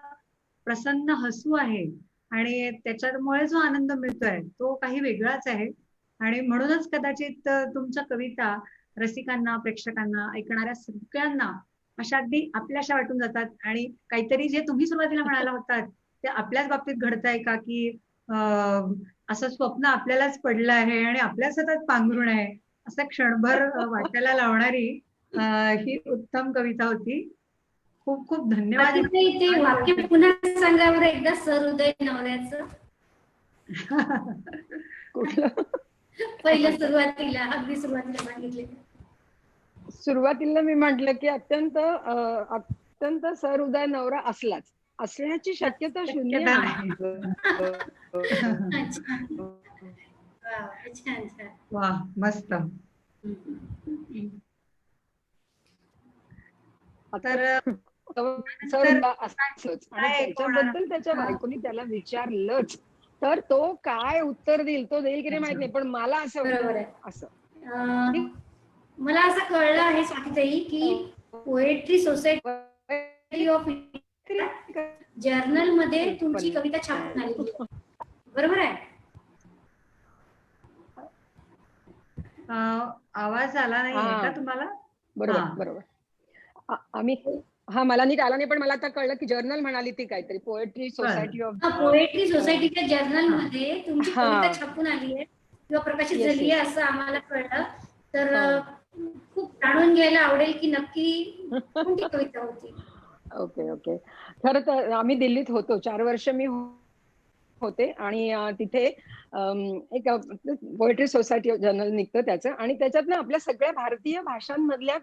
A: प्रसन्न हसू आहे आणि त्याच्यामुळे जो आनंद मिळतोय तो काही वेगळाच आहे. आणि म्हणूनच कदाचित तुमच्या कविता रसिकांना, प्रेक्षकांना, ऐकणाऱ्या सगळ्यांना अशा अगदी आपल्याशा वाटून जातात. आणि काहीतरी जे तुम्ही सुरुवातीला म्हणाला होतात ते आपल्याच बाबतीत घडतंय का, की असं स्वप्न आपल्यालाच पडलं आहे आणि आपल्या सतत पांघरुण आहे, असं क्षणभर वाटायला लावणारी ही उत्तम कविता होती. खूप खूप धन्यवाद.
B: ते वाक्य पुन्हा सांगा बरं एकदा, सर उदय नवऱ्याचं.
C: कुठलं?
B: पहिलं सुरुवातीला, अगदी सुरुवातीला सांगितले.
C: सुरुवातीला मी म्हटलं की अत्यंत सहृदय नवरा असलाच, असण्याची शक्यता शून्य
A: नाही.
B: छान छान.
A: वा, मस्त. तर
C: त्याच्याबद्दल त्याच्या बायकोनी त्याला विचारलंच तर तो काय उत्तर देईल, तो देईल की नाही माहित नाही, पण मला असं
B: बरोबर आहे.
C: असं
B: मला असं कळलं आहे स्वातीताई की पोएट्री सोसायटी ऑफ जर्नल मध्ये तुमची कविता छापून आली, बरोबर आहे?
A: आवाज आला नाही का तुम्हाला?
C: बरोबर बरोबर. आम्ही मला नीट आला नाही, पण मला आता कळलं की जर्नल म्हणाली ती काहीतरी पोएट्री सोसायटी ऑफ
B: पोएट्री सोसायटीच्या जर्नल मध्ये तुमची कविता छापून आली आहे किंवा प्रकाशित झाली आहे असं आम्हाला कळलं. तर खूप जाणून घ्यायला आवडेल की नक्की कोणती कविता होती.
C: Okay okay. खरं तर आम्ही दिल्लीत होतो 4 वर्ष. मी होते आणि तिथे एक पोएट्री सोसायटी जर्नल निघतं त्याचं, आणि त्याच्यातनं आपल्या सगळ्या भारतीय भाषांमधल्या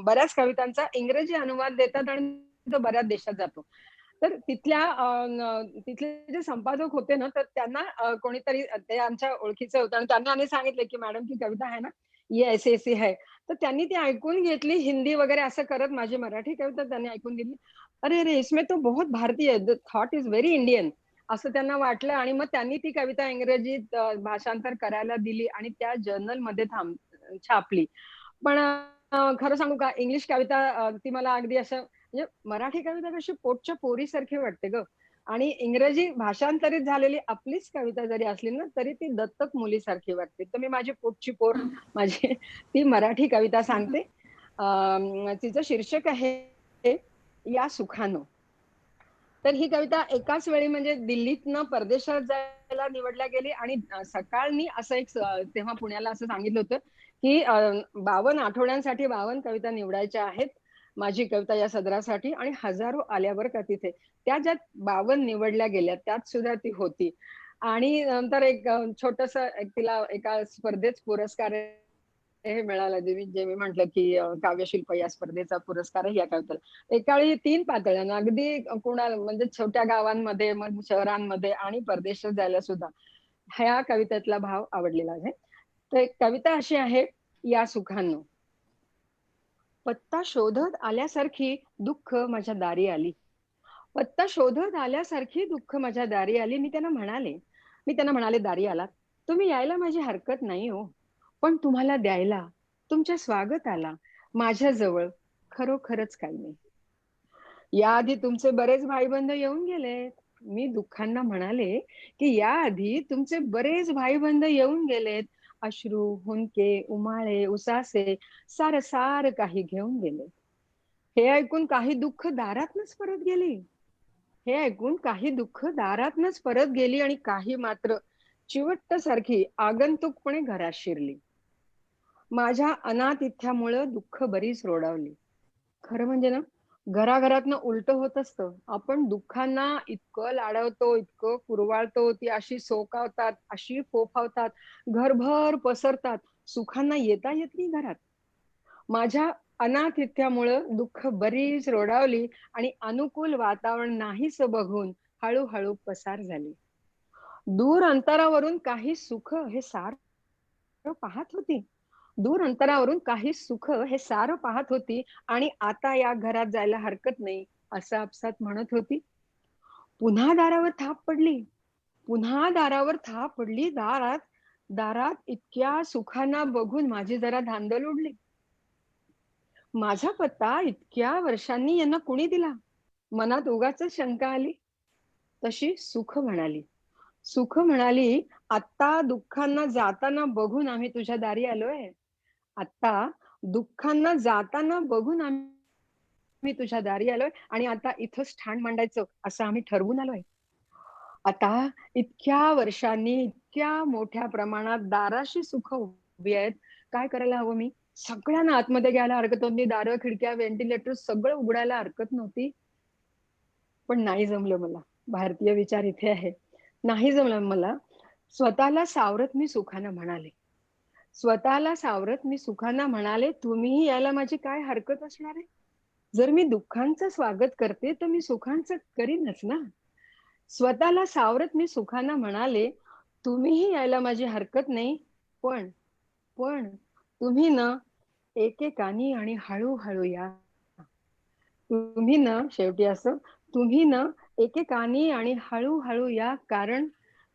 C: बऱ्याच कवितांचा इंग्रजी अनुवाद देतात आणि तो बऱ्याच देशात जातो. तर तिथले जे संपादक होते ना, तर त्यांना कोणीतरी ते आमच्या ओळखीचे होते आणि त्यांना आम्ही सांगितलं की मॅडम की कविता आहे ना, ये ऐसी ऐसी है. तर त्यांनी ती ऐकून घेतली, हिंदी वगैरे असं करत माझी मराठी कविता त्यांनी ऐकून घेतली. अरे अरे, इसमें तो बहुत भारतीय है, the thought is very Indian असं त्यांना वाटलं, आणि मग त्यांनी ती कविता इंग्रजीत भाषांतर करायला दिली आणि त्या जर्नलमध्ये छापली. पण खरं सांगू का, इंग्लिश कविता ती मला अगदी असं, म्हणजे मराठी कविता कशी पोटच्या पोरीसारखी वाटते ग, आणि इंग्रजी भाषांतरित झालेली आपलीच कविता जरी असली ना, तरी ती दत्तक मुलीसारखी वाटते. तर मी माझी पोटची पोर, माझी ती मराठी कविता सांगते. तिचं शीर्षक आहे या सुखानं. तर ही कविता एकाच वेळी म्हणजे दिल्लीतनं परदेशात जायला निवडल्या गेली, आणि सकाळनी असं एक तेव्हा पुण्याला असं सांगितलं होतं की 52 आठवड्यांसाठी 52 कविता निवडायच्या आहेत माझी कविता या सदरासाठी, आणि हजारो आल्या बरं का तिथे. त्या ज्यात 52 निवडल्या गेल्या त्यात सुद्धा ती होती. आणि नंतर एक छोटस तिला एका स्पर्धेत पुरस्कार हे मिळाला, जे मी म्हंटल की काव्यशिल्प या स्पर्धेचा पुरस्कार या कवितेला. एकावेळी 3 पातळ्यांना, अगदी कुणाला म्हणजे छोट्या गावांमध्ये, मग शहरांमध्ये आणि परदेशात जायला सुद्धा ह्या कवितेतला भाव आवडलेला आहे. तर एक कविता अशी आहे, या सुखांनो. पत्ता शोधत आल्यासारखी दुःख माझ्या दारी आली. पत्ता शोधत आल्यासारखी दुःख माझ्या दारी आली. मी त्यांना म्हणाले, दारी आलात, तुम्ही यायला माझी हरकत नाही हो, पण तुम्हाला द्यायला, तुमच्या स्वागताला माझ्याजवळ खरोखरच काही नाही. याआधी तुमचे बरेच भाईबंध येऊन गेलेत. मी दुःखांना म्हणाले की याआधी तुमचे बरेच भाईबंध येऊन गेलेत. अश्रू, हुंदके, उमाळे, उसासे, सार सार काही घेऊन गेले. हे ऐकून काही दुःख दारातनच परत गेली. हे ऐकून काही दुःख दारातनच परत गेली, आणि काही मात्र चिवट्ट सारखी आगंतुकपणे घरात शिरली. माझ्या अनातिथ्यामुळं दुःख बरीच रोडावली. खरं म्हणजे ना, घराघरातनं उलट होत असतं. आपण दुःखांना इतकं लाडवतो, इतकं कुरवाळतो, ती अशी सोकावतात, अशी फोफावतात, घरभर पसरतात, सुखांना येता येत नाही घरात. माझ्या अनातिथ्यामुळं दुःख बरीच रोडावली, आणि अनुकूल वातावरण नाहीस बघून हळूहळू पसार झाली. दूर अंतरावरून काही सुख हे सार पाहत होती. दूर अंतरावरून काही सुख हे सारं पाहत होती, आणि आता या घरात जायला हरकत नाही असं आपसात म्हणत होती. पुन्हा दारावर थाप पडली. पुन्हा दारावर थाप पडली. दारात दारात इतक्या सुखांना बघून माझी जरा धांदल उडली. माझा पत्ता इतक्या वर्षांनी यांना कुणी दिला? मनात उगाच शंका आली. तशी सुख म्हणाली. सुख म्हणाली, आता दुःखांना जाताना बघून आम्ही तुझ्या दारी आलोय. आता दुःखांना जाताना बघून आम्ही तुझ्या दारी आलोय, आणि आता इथंच ठाण मांडायचं असं आम्ही ठरवून आलोय. आता इतक्या वर्षांनी इतक्या मोठ्या प्रमाणात दाराशी सुख उभी आहेत. काय करायला हवं मी? सगळ्यांना आतमध्ये घ्यायला हरकत नव्हती. दारं, खिडक्या, व्हेंटिलेटर सगळं उघडायला हरकत नव्हती. पण नाही जमलं मला. भारतीय विचार इथे आहे. नाही जमलं मला. स्वतःला सावरत मी सुखानं म्हणाले. स्वतःला सावरत मी सुखांना म्हणाले, तुम्हीही यायला माझी काय हरकत असणार आहे? जर मी दुःखांचं स्वागत करते तर मी सुखांचं करीनच ना. स्वतःला सावरत मी सुखांना म्हणाले, तुम्हीही यायला माझी हरकत नाही, पण पण तुम्ही ना एकेकानी आणि हळूहळू या. तुम्ही ना शेवटी असं, तुम्ही ना एकेकानी आणि हळूहळू या, कारण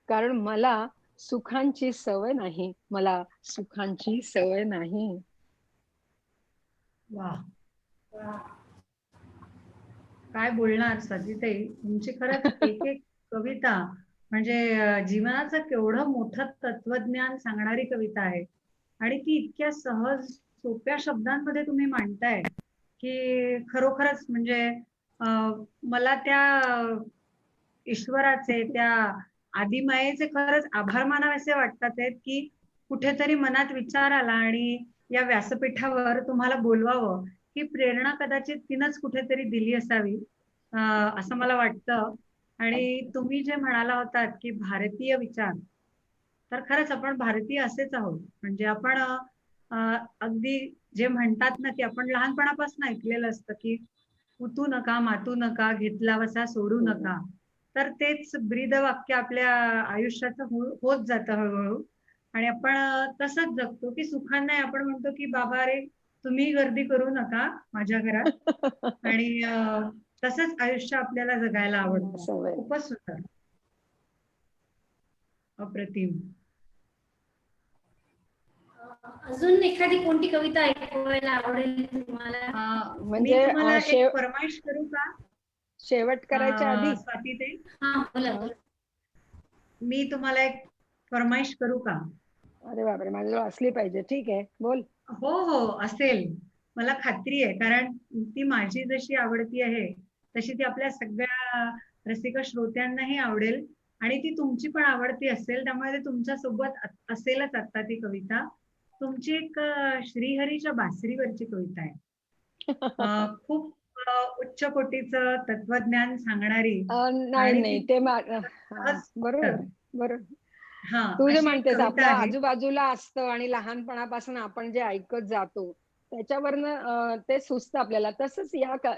C: कारण मला सुखांची सवय नाही. मला सुखांची सवय नाही.
A: वा, काय बोलणार सजिताई, तुमची खरंच एक एक कविता म्हणजे जीवनाचं केवढं मोठं तत्वज्ञान सांगणारी कविता आहे, आणि ती इतक्या सहज सोप्या शब्दांमध्ये तुम्ही मांडताय की खरोखरच म्हणजे मला त्या ईश्वराचे, त्या आदिमायेचे खरंच आभार मानावेसे वाटतात आहेत की कुठेतरी मनात विचार आला आणि या व्यासपीठावर तुम्हाला बोलवावं, ही प्रेरणा कदाचित तिनंच कुठेतरी दिली असावी, असं मला वाटतं. आणि तुम्ही जे म्हणाला होतात की भारतीय विचार, तर खरंच आपण भारतीय असेच आहोत. म्हणजे आपण अगदी जे म्हणतात ना, की आपण लहानपणापासून ऐकलेलं असतं की उतू नका, मातू नका, घेतला वसा सोडू नका. तर तेच ब्रीद वाक्य आपल्या आयुष्याचं होत जातं हळूहळू. आणि आपण तसंच जगतो की सुखांनाही आपण म्हणतो की बाबा रे, तुम्ही गर्दी करू नका माझ्या घरात. आणि तसंच आयुष्य आपल्याला जगायला आवडतं.
C: सवय.
A: खूपच सुंदर. अप्रतिम.
B: अजून एखादी कोणती कविता ऐकवायला आवडेल तुम्हाला?
A: मी
C: म्हणजे
A: तुम्हाला एक फरमाईश करू का?
C: शेवट करायच्या आधी
A: स्वाती ताई,
B: हा बोला
C: हा.
B: बोला.
A: मी तुम्हाला एक फरमाईश करू का?
C: अरे बापरे, माझ्याजवळ असली पाहिजे. ठीक आहे, बोल.
A: हो हो, असेल. मला खात्री आहे, कारण ती माझी जशी आवडती आहे तशी ती आपल्या सगळ्या रसिक श्रोत्यांनाही आवडेल. आणि ती तुमची पण आवडती असेल, त्यामुळे ते तुमच्या सोबत असेलच आता ती कविता. तुमची एक श्रीहरीच्या बासरीवरची कविता आहे. खूप उच्च कोटीचं तत्वज्ञान सांगणारी.
C: नाही
A: आणि
C: नाही,
A: ती
C: ते
A: सहज
C: बरोबर
A: सुंदर.
C: बरोबर.
A: हा,
C: तू जे
A: अशी एक
C: म्हणतेस
A: कविता
C: आपल्या
A: आहे.
C: आजूबाजूला असतं आणि लहानपणापासून आपण जे ऐकत जातो त्याच्यावरनं ते सुचतं आपल्याला. तसंच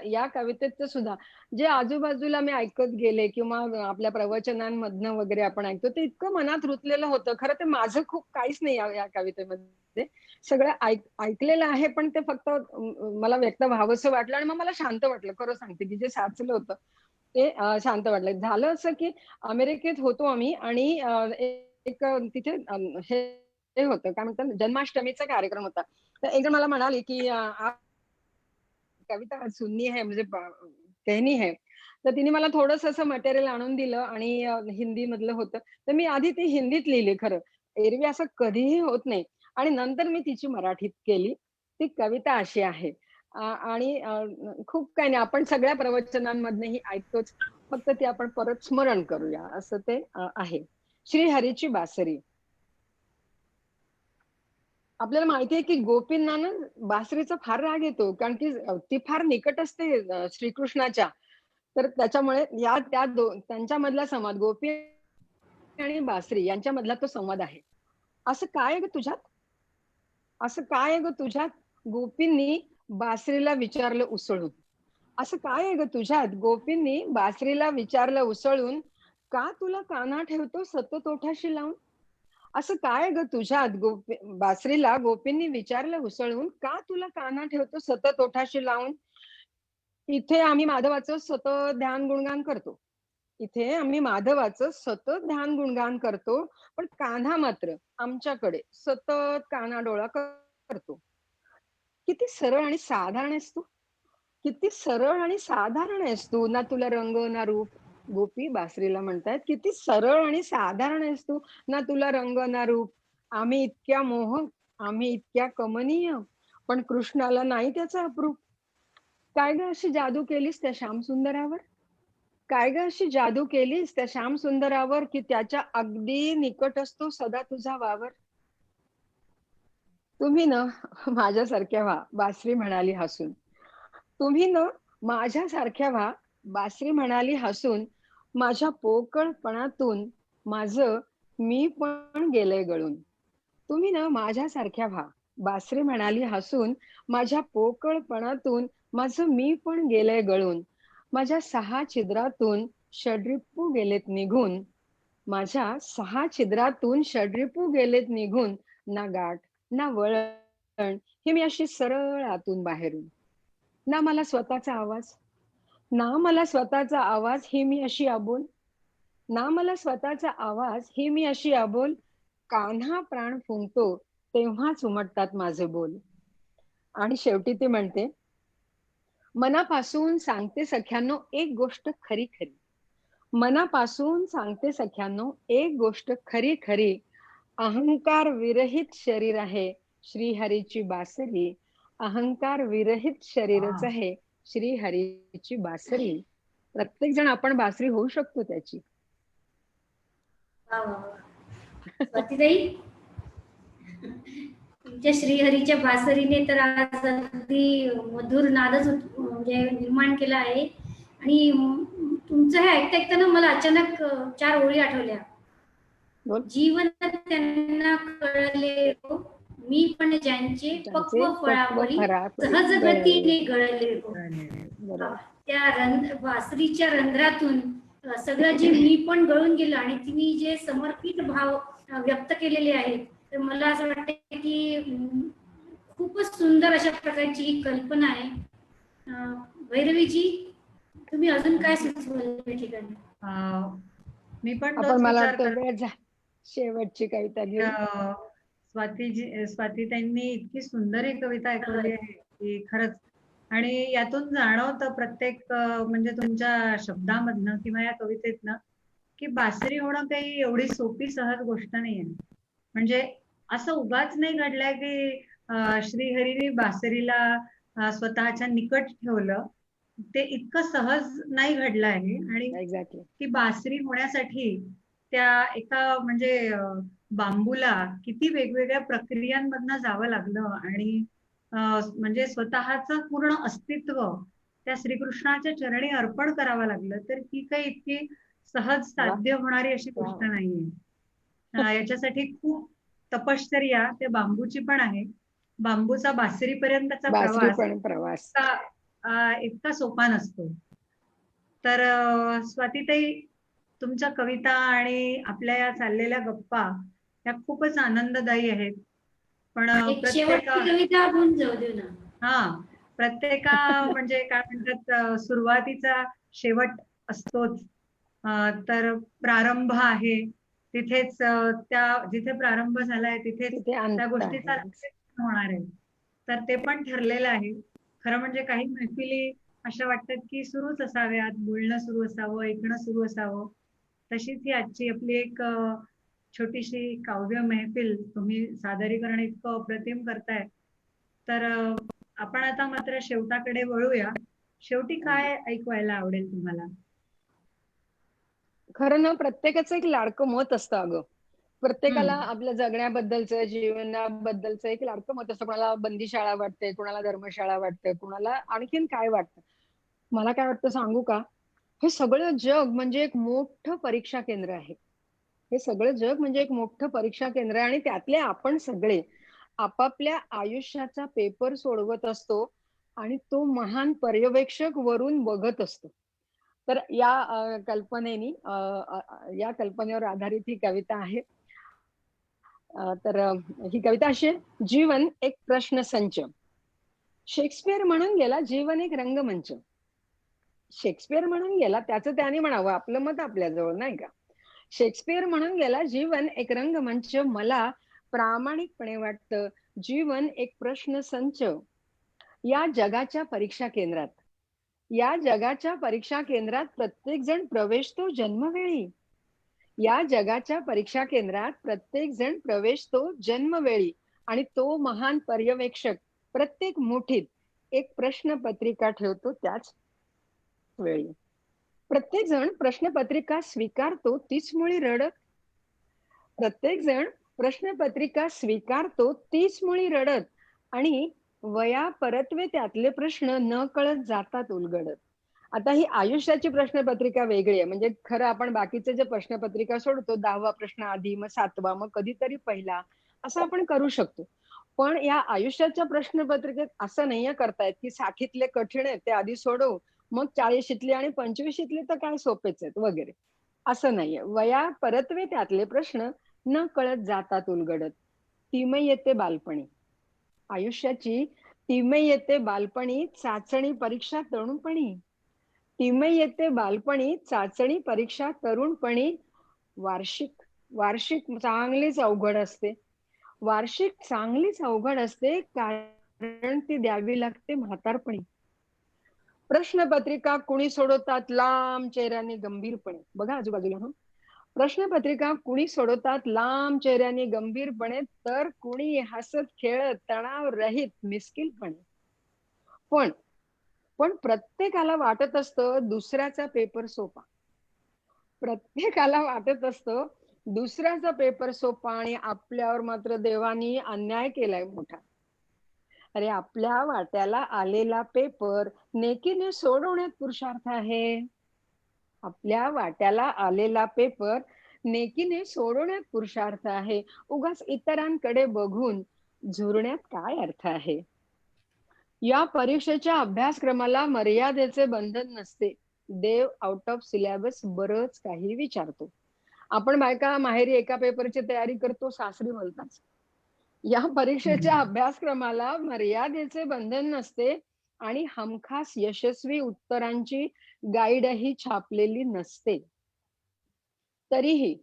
C: या कवितेचं सुद्धा जे आजूबाजूला मी ऐकत गेले किंवा आपल्या प्रवचनांमधनं वगैरे आपण ऐकतो ते इतकं मनात रुतलेलं होतं. खरं ते माझं खूप काहीच नाही या कवितेमध्ये. सगळं ऐकलेलं आहे, पण ते फक्त मला व्यक्त व्हावंसं वाटलं आणि मग मला शांत वाटलं. खरं सांगते की जे साचलं होतं ते शांत वाटलं. झालं असं की अमेरिकेत होतो आम्ही आणि एक तिथे हे हे होतं, काय म्हणतात, जन्माष्टमीचा कार्यक्रम होता. तर एक जण मला म्हणाली की आप कविता सुननी है मुझे, कहनी है. तर तिने मला थोडंसं असं मटेरियल आणून दिलं आणि हिंदी मधलं होतं. तर मी आधी ती हिंदीत लिहिली खरं. एरवी असं कधीही होत नाही. आणि नंतर मी तिची मराठीत केली. ती कविता अशी आहे. आणि खूप काही नाही, आपण सगळ्या प्रवचनांमधनंही ऐकतोच. फक्त ते आपण परत स्मरण करूया असं ते आहे. श्रीहरीची बासरी. आपल्याला माहिती आहे की गोपींना ना बासरीचा फार राग येतो, कारण की ती फार निकट असते श्रीकृष्णाच्या. तर त्याच्यामुळे त्यांच्यामधला संवाद, गोपी आणि बासरी यांच्यामधला तो संवाद आहे. असं काय आहे ग तुझ्यात? असं काय आहे ग तुझ्यात? गोपींनी बासरीला विचारलं उसळून. असं काय आहे ग तुझ्यात? गोपींनी बासरीला विचारलं उसळून, का तुला काना ठेवतो सतत ओठाशी लावून? असं काय ग तुझ्यात? बासरीला गोपींनी विचारलं उसळून, का तुला काना ठेवतो सतत ओठाशी लावून? इथे आम्ही माधवाचं सतत ध्यान गुणगान करतो. इथे आम्ही माधवाचं सतत ध्यान गुणगान करतो, पण कान्हा मात्र आमच्याकडे सतत कानाडोळा करतो. किती सरळ आणि साधारण आहेस तू. किती सरळ आणि साधारण आहेस तू. ना तुला रंग ना रूप. गोपी बासरीला म्हणतायत, किती सरळ आणि साधारण आहेस तू. ना तुला रंग ना रूप. आम्ही इतक्या मोहक, आम्ही इतक्या कमनीय, पण कृष्णाला नाही त्याचं अप्रूप. काय ग अशी जादू केलीस त्या श्यामसुंदरावर? काय ग अशी जादू केलीस त्या श्यामसुंदरावर, की त्याच्या अगदी निकट असतो सदा तुझा वावर? तुम्ही ना माझ्यासारख्या व्हा, बासरी म्हणाली हसून. तुम्ही ना माझ्यासारख्या व्हा, बासरी म्हणाली हसून. माझ्या पोकळपणातून माझं मी पण गेलंय गळून. तुम्ही ना माझ्यासारख्या व्हा, बासरी म्हणाली हसून. माझ्या पोकळपणातून माझं मी पण गेलंय गळून. माझ्या 6 छिद्रातून षड्रिपू गेलेत निघून. माझ्या 6 छिद्रातून षड्रिपू गेलेत निघून. ना गाठ ना वळण, हे मी अशी सरळ आतून बाहेरून. ना मला स्वतःचा आवाज, ना मला स्वतःचा आवाज, ही मी अशी अबोल. ना मला स्वतःचा आवाज, ही मी अशी अबोल. कान्हा प्राण फुंकतो तेव्हाच उमटतात माझे बोल. आणि शेवटी ती म्हणते, मनापासून सांगते सख्यांनो एक गोष्ट खरी खरी. मनापासून सांगते सख्यांनो एक गोष्ट खरी खरी. अहंकार विरहित शरीर आहे श्रीहरीची बासरी. अहंकार विरहित शरीरच
A: वा.
C: आहे श्रीहरीची बासरी. प्रत्येक जण आपण बासरी होऊ शकतो त्याची.
B: वा वा वा. स्वातीताई, तुमच्या श्रीहरीच्या बासरीने तर आज अगदी मधुर नादच म्हणजे निर्माण केला आहे. आणि तुमचं हे ऐकता ऐकताना मला अचानक 4 ओळी आठवल्या.
C: बोल.
B: जीवन त्यांना कळले हो, मी पण ज्यांचे पक्व
C: ज्यांचे पक्व
B: फळावरी
C: फळावरी
B: सहजगतीने गळले हो.
C: बरोबर.
B: त्या बासरीच्या रंध्रातून सगळं जे मी पण गळून गेलं आणि तिने जे समर्पित भाव व्यक्त केलेले आहेत, तर मला असं वाटतं की खूपच सुंदर अशा प्रकारची ही कल्पना आहे. भैरवीजी, तुम्ही अजून काय सुचवाल या ठिकाणी?
A: मी पण
C: आपण
A: तोच
C: मला
A: विचार
C: वाटतं वेळ शेवटची कविता घेऊ.
A: स्वाती त्यांनी इतकी सुंदर ही कविता ऐकवली आहे की खरंच, आणि यातून जाणवतं प्रत्येक म्हणजे तुमच्या शब्दामधनं किंवा या कवितेतनं की बासरी होणं काही एवढी सोपी सहज गोष्ट नाहीये. म्हणजे असं उगाच नाही घडलंय की श्रीहरीने बासरीला स्वतःच्या निकट ठेवलं. ते इतकं सहज नाही घडलं आहे. आणि
C: एक्झॅक्टली.
A: ती बासरी होण्यासाठी त्या एका म्हणजे बांबूला किती वेगवेगळ्या प्रक्रियांमधनं जावं लागलं, आणि म्हणजे स्वतःचं पूर्ण अस्तित्व त्या श्रीकृष्णाच्या चरणी अर्पण करावं लागलं. तर ही काही इतकी सहज साध्य होणारी अशी गोष्ट नाहीये. याच्यासाठी खूप तपश्चर्या त्या बांबूची पण आहे. बांबूचा बासरीपर्यंतचा
C: बासरी
A: प्रवास
C: पण प्रवास
A: इतका सोपा नसतो. तर स्वातीताई, तुमच्या कविता आणि आपल्या या चाललेल्या गप्पा या खूपच आनंददायी आहेत. पण
B: एक शेवटची कविता आपण जाऊ देऊ ना.
A: प्रत्येका म्हणजे काय म्हणतात, सुरुवातीचा शेवट असतोच. तर प्रारंभ आहे तिथेच, त्या जिथे प्रारंभ झालाय तिथेच त्या गोष्टीचा होणार आहे. तर ते पण ठरलेलं आहे. खरं म्हणजे काही मैफिली अशा वाटतात की सुरूच असाव्यात, बोलणं सुरू असावं, ऐकणं सुरू असावं. तशीच ही आजची आपली एक छोटीशी काव्य महफिल तुम्ही सादरीकरण इतकं अप्रतिम करताय. तर आपण आता मात्र शेवटाकडे वळूया. शेवटी काय ऐकवायला आवडेल तुम्हाला?
C: खरं ना, प्रत्येकाचं एक लाडकं मत असतं अगं. प्रत्येकाला आपल्या जगण्याबद्दलचं, जीवनाबद्दलचं एक लाडकं मत असतं. कोणाला बंदीशाळा वाटते, कोणाला धर्मशाळा वाटते, कोणाला आणखीन काय वाटतं. मला काय वाटतं सांगू का? हे सगळं जग म्हणजे एक मोठं परीक्षा केंद्र आहे. हे सगळं जग म्हणजे एक मोठं परीक्षा केंद्र आहे आणि त्यातले आपण सगळे आपापल्या आयुष्याचा पेपर सोडवत असतो आणि तो महान पर्यवेक्षक वरून बघत असतो. तर या कल्पनेवर आधारित ही कविता आहे. तर ही कविता अशी आहे: जीवन एक प्रश्न संच. शेक्सपियर म्हणून गेला, जीवन एक रंगमंच. शेक्सपियर म्हणून गेला, त्याचं त्याने म्हणावं, आपलं मत आपल्याजवळ नाही का. शेक्सपियर म्हणून गेला, जीवन एक रंगमंच. मला प्रामाणिकपणे वाटतं, जीवन एक प्रश्न संच. या जगाच्या परीक्षा केंद्रात प्रत्येक जण प्रवेशतो जन्मवेळी. या जगाच्या परीक्षा केंद्रात प्रत्येक जण प्रवेशतो जन्मवेळी आणि तो महान पर्यवेक्षक प्रत्येक मुठीत एक प्रश्नपत्रिका ठेवतो त्याच वेळी. प्रत्येक जण प्रश्नपत्रिका स्वीकारतो तीच मुळी रडत. प्रत्येक जण प्रश्नपत्रिका स्वीकारतो तीच मुळी रडत आणि वया परत्वे त्यातले प्रश्न न कळत जातात उलगडत. आता ही आयुष्याची प्रश्नपत्रिका वेगळी आहे. म्हणजे खरं आपण बाकीचे जे प्रश्नपत्रिका सोडतो, 10वा प्रश्न आधी, मग 7वा, मग कधीतरी पहिला, असं आपण करू शकतो. पण या आयुष्याच्या प्रश्नपत्रिकेत असं नाहीये करतायत की 60तले कठीण आहेत ते आधी सोडवू, मग 40तले आणि 25तले तर काय सोपेच आहेत वगैरे. असं नाहीये. वया परत्वे त्यातले प्रश्न न कळत जातात उलगडत. तीमय येते बालपणी. आयुष्याची तीमय येते बालपणी, चाचणी परीक्षा तरुणपणी. तीमय येते बालपणी, चाचणी परीक्षा तरुणपणी. वार्षिक चांगलीच अवघड असते. वार्षिक चांगलीच अवघड असते, कारण ती द्यावी लागते म्हातारपणी. प्रश्नपत्रिका कुणी सोडवतात लांब चेहऱ्याने गंभीरपणे. बघा आजूबाजूला. प्रश्नपत्रिका कुणी सोडवतात लांब चेहऱ्याने गंभीरपणे, तर कुणी हसत खेळत तणाव रहित मिस्किलपणे. पण प्रत्येकाला वाटत असतं दुसऱ्याचा पेपर सोपा. प्रत्येकाला वाटत असतं दुसऱ्याचा पेपर सोपा आणि आपल्यावर मात्र देवानी अन्याय केलाय मोठा. अरे, आपल्या वाट्याला आलेला पेपर नेकीने सोडवण्यात पुरुषार्थ आहे. आपल्या वाट्याला आलेला पेपर नेकीने सोडवण्यात पुरुषार्थ आहे. उगाच इतरांकडे बघून झुरण्यात काय अर्थ आहे? या परीक्षेच्या अभ्यासक्रमाला मर्यादेचे बंधन नसते. देव आउट ऑफ सिलेबस बरंच काही विचारतो. आपण बायका माहेरी एका पेपरची तयारी करतो, सासरी बोलतात. या परीक्षेच्या अभ्यासक्रमाला मर्यादेचे बंधन नसते आणि हमखास यशस्वी उत्तरांची गाईडही छापलेली नसते. तरीही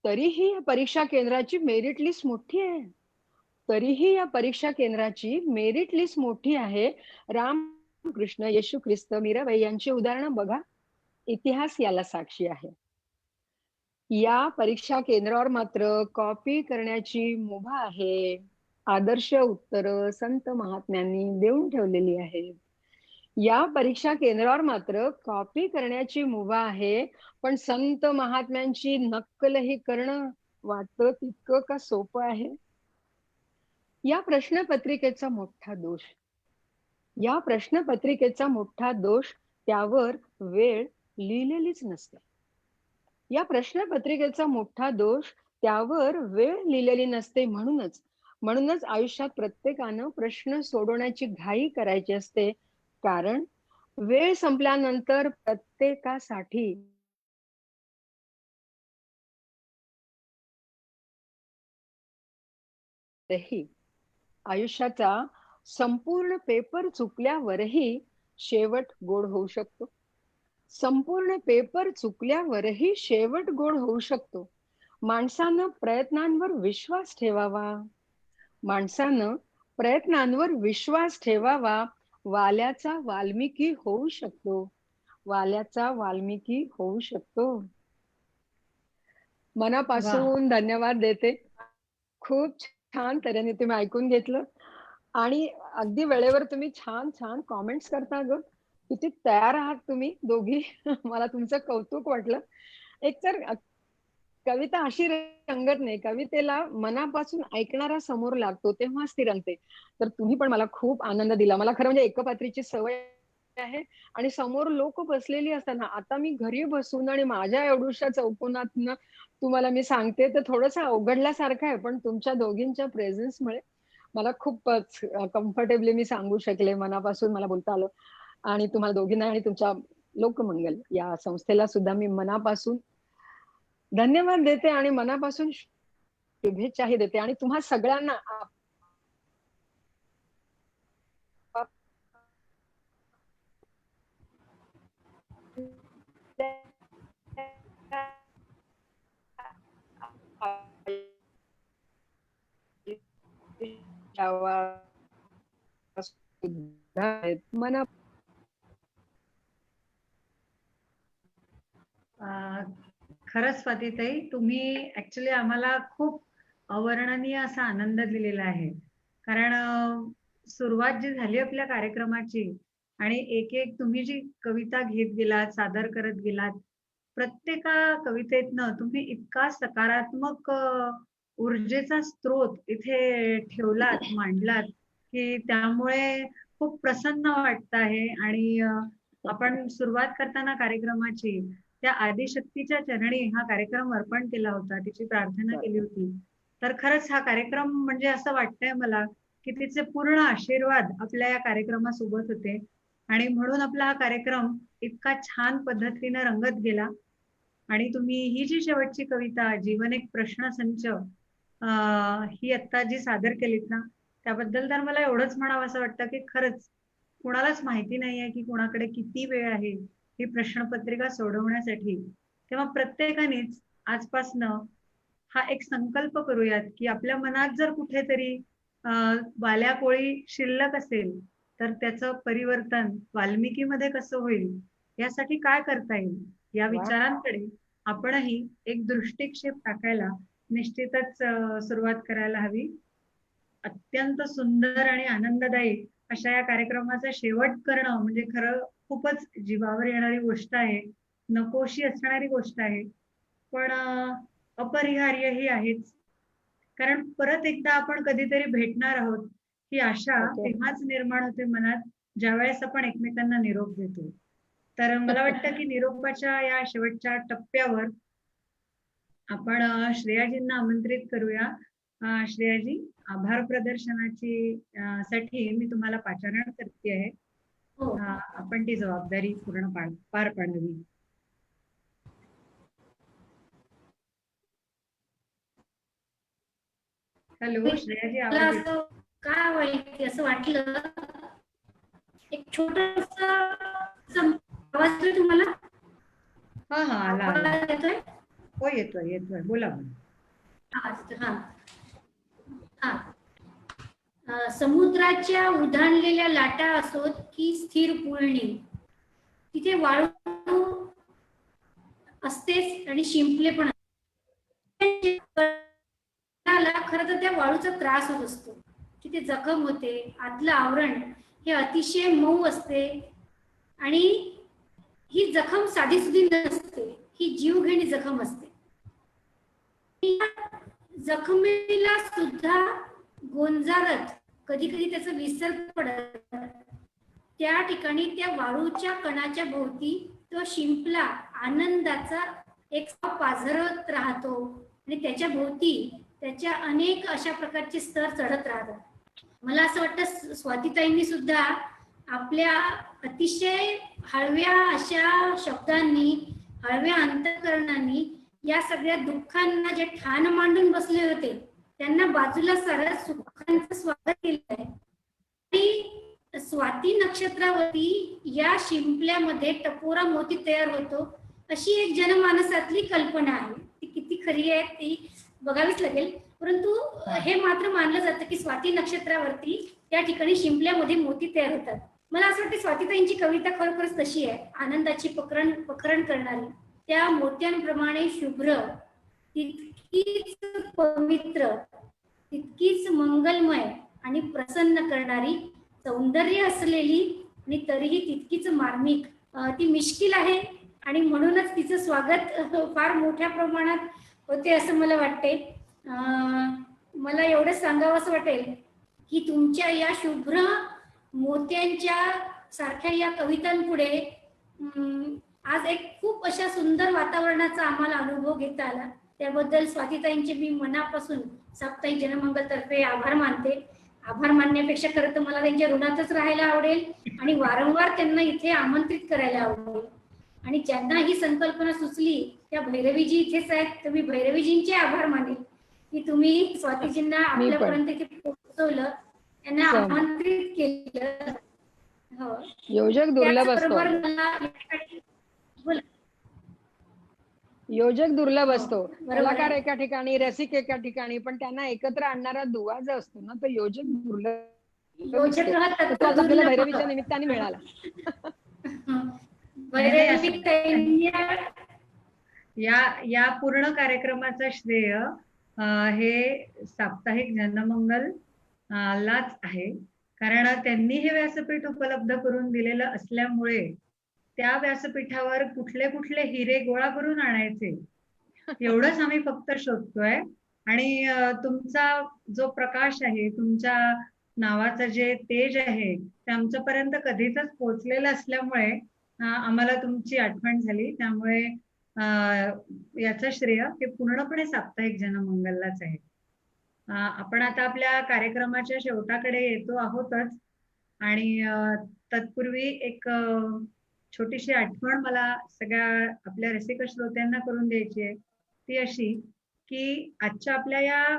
C: तरीही या परीक्षा केंद्राची मेरिट लिस्ट मोठी आहे. तरीही या परीक्षा केंद्राची मेरिट लिस्ट मोठी आहे. रामकृष्ण, येशू ख्रिस्त, मीराबाई यांची उदाहरणं बघा. इतिहास याला साक्षी आहे. या परीक्षा केंद्रावर मात्र कॉपी करण्याची मुभा आहे. आदर्श उत्तरं संत महात्म्यांनी देऊन ठेवलेली आहेत. या परीक्षा केंद्रावर मात्र कॉपी करण्याची मुभा आहे, पण संत महात्म्यांची नक्कलही करणं वाटतं तितकं का सोपं आहे? या प्रश्नपत्रिकेचा मोठा दोष त्यावर वेळ लिहिलेलीच नसते. या प्रश्नपत्रिकेचा मोठा दोष त्यावर वेळ लिहिलेली नसते. म्हणूनच आयुष्यात प्रत्येकानं प्रश्न सोडवण्याची घाई करायची असते. कारण वेळ संपल्यानंतर प्रत्येकासाठी आयुष्याचा संपूर्ण पेपर चुकल्यावरही शेवट गोड होऊ शकतो. संपूर्ण पेपर चुकल्यावरही शेवट गोड होऊ शकतो. माणसानं प्रयत्नांवर विश्वास ठेवावा. वाल्याचा वाल्मिकी होऊ शकतो. मनापासून धन्यवाद देते. खूप छान तऱ्हेने तुम्ही ऐकून घेतलं आणि अगदी वेळेवर तुम्ही छान छान कॉमेंट्स करता ग. किती तयार आहात तुम्ही दोघी. मला तुमचं कौतुक वाटलं. एकतर कविता अशी रंगत नाही, कवितेला मनापासून ऐकणारा समोर लागतो तेव्हाच ती रंगते. तर तुम्ही पण मला खूप आनंद दिला. मला खरं म्हणजे एकपात्रीची सवय आहे आणि समोर लोक बसलेली असताना आता मी घरी बसून आणि माझ्या एवढ्याशा चौकोनातनं तुम्हाला मी सांगते तर थोडंसं अवघडल्यासारखं आहे, पण तुमच्या दोघींच्या प्रेझेन्समुळे मला खूपच कम्फर्टेबली मी सांगू शकले. मनापासून मला बोलता आलं आणि तुम्हाला दोघींना आणि तुमच्या लोकमंगल या संस्थेला सुद्धा मी मनापासून धन्यवाद देते आणि मनापासून शुभेच्छाही देते. आणि तुम्हा सगळ्यांना मना
A: खरंच स्वातीताई, तुम्ही ऍक्च्युली आम्हाला खूप अवर्णनीय असा आनंद दिलेला आहे. कारण सुरुवात जी झाली आपल्या कार्यक्रमाची आणि एक एक तुम्ही जी कविता घेत गेलात, सादर करत गेलात, प्रत्येका कवितेतनं तुम्ही इतका सकारात्मक ऊर्जेचा स्रोत इथे ठेवलात, मांडलात, की त्यामुळे खूप प्रसन्न वाटत आहे. आणि आपण सुरुवात करताना कार्यक्रमाची त्या आदिशक्तीच्या चरणी हा कार्यक्रम अर्पण केला होता, तिची प्रार्थना केली होती. तर खरंच हा कार्यक्रम म्हणजे असं वाटतंय मला की तिचे पूर्ण आशीर्वाद आपल्या या कार्यक्रमासोबत होते आणि म्हणून आपला हा कार्यक्रम इतका छान पद्धतीने रंगत गेला. आणि तुम्ही ही जी शेवटची कविता जीवन एक प्रश्नसंच ही आता जी सादर केलीत ना, त्याबद्दल तर मला एवढंच म्हणावं असं वाटतं की खरंच कुणालाच माहिती नाहीये की कुणाकडे किती वेळ आहे ही प्रश्नपत्रिका सोडवण्यासाठी. तेव्हा प्रत्येकानेच आजपासनं हा एक संकल्प करूयात की आपल्या मनात जर कुठेतरी वाल्या कोळी शिल्लक असेल तर त्याचं परिवर्तन वाल्मिकीमध्ये कसं होईल, यासाठी काय करता येईल, या विचारांकडे आपणही एक दृष्टिक्षेप टाकायला निश्चितच सुरुवात करायला हवी. अत्यंत सुंदर आणि आनंददायी अशा या कार्यक्रमाचा शेवट करणं म्हणजे खरं खूपच जीवावर येणारी गोष्ट आहे, नकोशी असणारी गोष्ट आहे, पण अपरिहार्य ही आहेच. कारण परत एकदा आपण कधीतरी भेटणार आहोत ही आशा तेव्हाच निर्माण होते मनात ज्या वेळेस आपण एकमेकांना निरोप देतो. तर मला वाटतं की निरोपाच्या या शेवटच्या टप्प्यावर आपण श्रेयाजींना आमंत्रित करूया. श्रेयाजी, आभार प्रदर्शनाची साठी मी तुम्हाला पाचारण करते आहे.
B: हो.
A: आपण ती जबाबदारी पूर्ण पार पाडावी. हॅलो श्रेयाजी,
B: मला
A: आवाज
B: असं काय वाईट असं वाटलं, एक छोटासा आवाज येतोय तुम्हाला?
A: हा हा आला आला.
B: आवाज येतोय?
A: हो येतोय येतोय, बोला बोला.
B: समुद्राच्या उधाणलेल्या लाटा असोत की स्थिर पुळणी, तिथे वाळू असतेच आणि शिंपले पण खरं तर त्या वाळूचा त्रास होत असतो. तिथे जखम होते, आतलं आवरण हे अतिशय मऊ असते आणि ही जखम साधी सुधी नसते, ही जीवघेणी जखम असते. जखमेला सुद्धा गोंजारत कधी कधी त्याचा विसर पडत, त्या ठिकाणी त्या वाळूच्या कणाच्या भोवती तो शिंपला आनंदाचा एक पाझरत राहतो आणि त्याच्या भोवती त्याच्या अनेक अशा प्रकारचे स्तर चढत राहतात. मला असं वाटतं स्वातीताईंनी सुद्धा आपल्या अतिशय हळव्या अशा शब्दांनी, हळव्या अंतःकरणाने या सगळ्या दुःखांना जे ठाण मांडून बसले होते त्यांना बाजूला साऱ्या सुखांचं स्वागत केलं आहे. आणि स्वाती नक्षत्रावरती या शिंपल्यामध्ये टपोरा मोती तयार होतो अशी एक जनमानसातली कल्पना आहे. ती किती खरी आहे ती बघावीच लागेल, परंतु हे मात्र मानलं जातं की स्वाती नक्षत्रावरती त्या ठिकाणी शिंपल्यामध्ये मोती तयार होतात. मला असं वाटतं स्वातीताईंची कविता खरोखरच तशी आहे, आनंदाची पखरण करणारी, त्या मोत्यांप्रमाणे शुभ्र, तितकीच पवित्र, तितकीच मंगलमय आणि प्रसन्न करणारी, सौंदर्य असलेली आणि तरीही तितकीच मार्मिक. ती मिश्किल आहे आणि म्हणूनच तिचं स्वागत फार मोठ्या प्रमाणात होते असं मला वाटते. मला एवढं सांगावं असं वाटेल की तुमच्या या शुभ्र मोत्यांच्या सारख्या या कवितांपुढे आज एक खूप अशा सुंदर वातावरणाचा आम्हाला अनुभव घेता आला. त्याबद्दल स्वातीताईंचे मी मनापासून साप्ताहिक जनमंगल तर्फे आभार मानते. आभार मानण्यापेक्षा खरं तर मला त्यांच्या ऋणातच राहायला आवडेल आणि वारंवार त्यांना इथे आमंत्रित करायला आवडेल. आणि ज्यांना ही संकल्पना सुचली त्या भैरवीजी इथेच आहेत, तर मी भैरवीजींचे आभार मानेल की तुम्ही स्वातीजींना आपल्यापर्यंत इथे पोहोचवलं, त्यांना आमंत्रित केलं. हो,
C: योजक दुर्लभ असतो. योजक दुर्लभ असतो. कलाकार एका ठिकाणी, रसिक एका ठिकाणी, पण त्यांना एकत्र आणणारा दुवा जो असतो ना, तो योजक दुर्लभ असतो. तो आपल्याला भैरवीच्या निमित्ताने मिळाला.
A: या पूर्ण कार्यक्रमाचं श्रेय हे साप्ताहिक जनमंगल लाच आहे, कारण त्यांनी हे व्यासपीठ उपलब्ध करून दिलेलं असल्यामुळे त्या व्यासपीठावर कुठले कुठले हिरे गोळा करून आणायचे एवढंच आम्ही फक्त शोधतोय. आणि तुमचा जो प्रकाश आहे, तुमच्या नावाचं जे तेज आहे ते आमच्यापर्यंत कधीच पोहोचलेलं असल्यामुळे आम्हाला तुमची आठवण झाली. त्यामुळे याचं श्रेय हे पूर्णपणे साप्ताहिक जनमंगललाच आहे. आपण आता आपल्या कार्यक्रमाच्या शेवटाकडे येतो आहोतच आणि तत्पूर्वी एक छोटीशी आठवण मला सगळ्या आपल्या रसिक श्रोत्यांना करून द्यायची आहे. ती अशी की आजच्या आपल्या या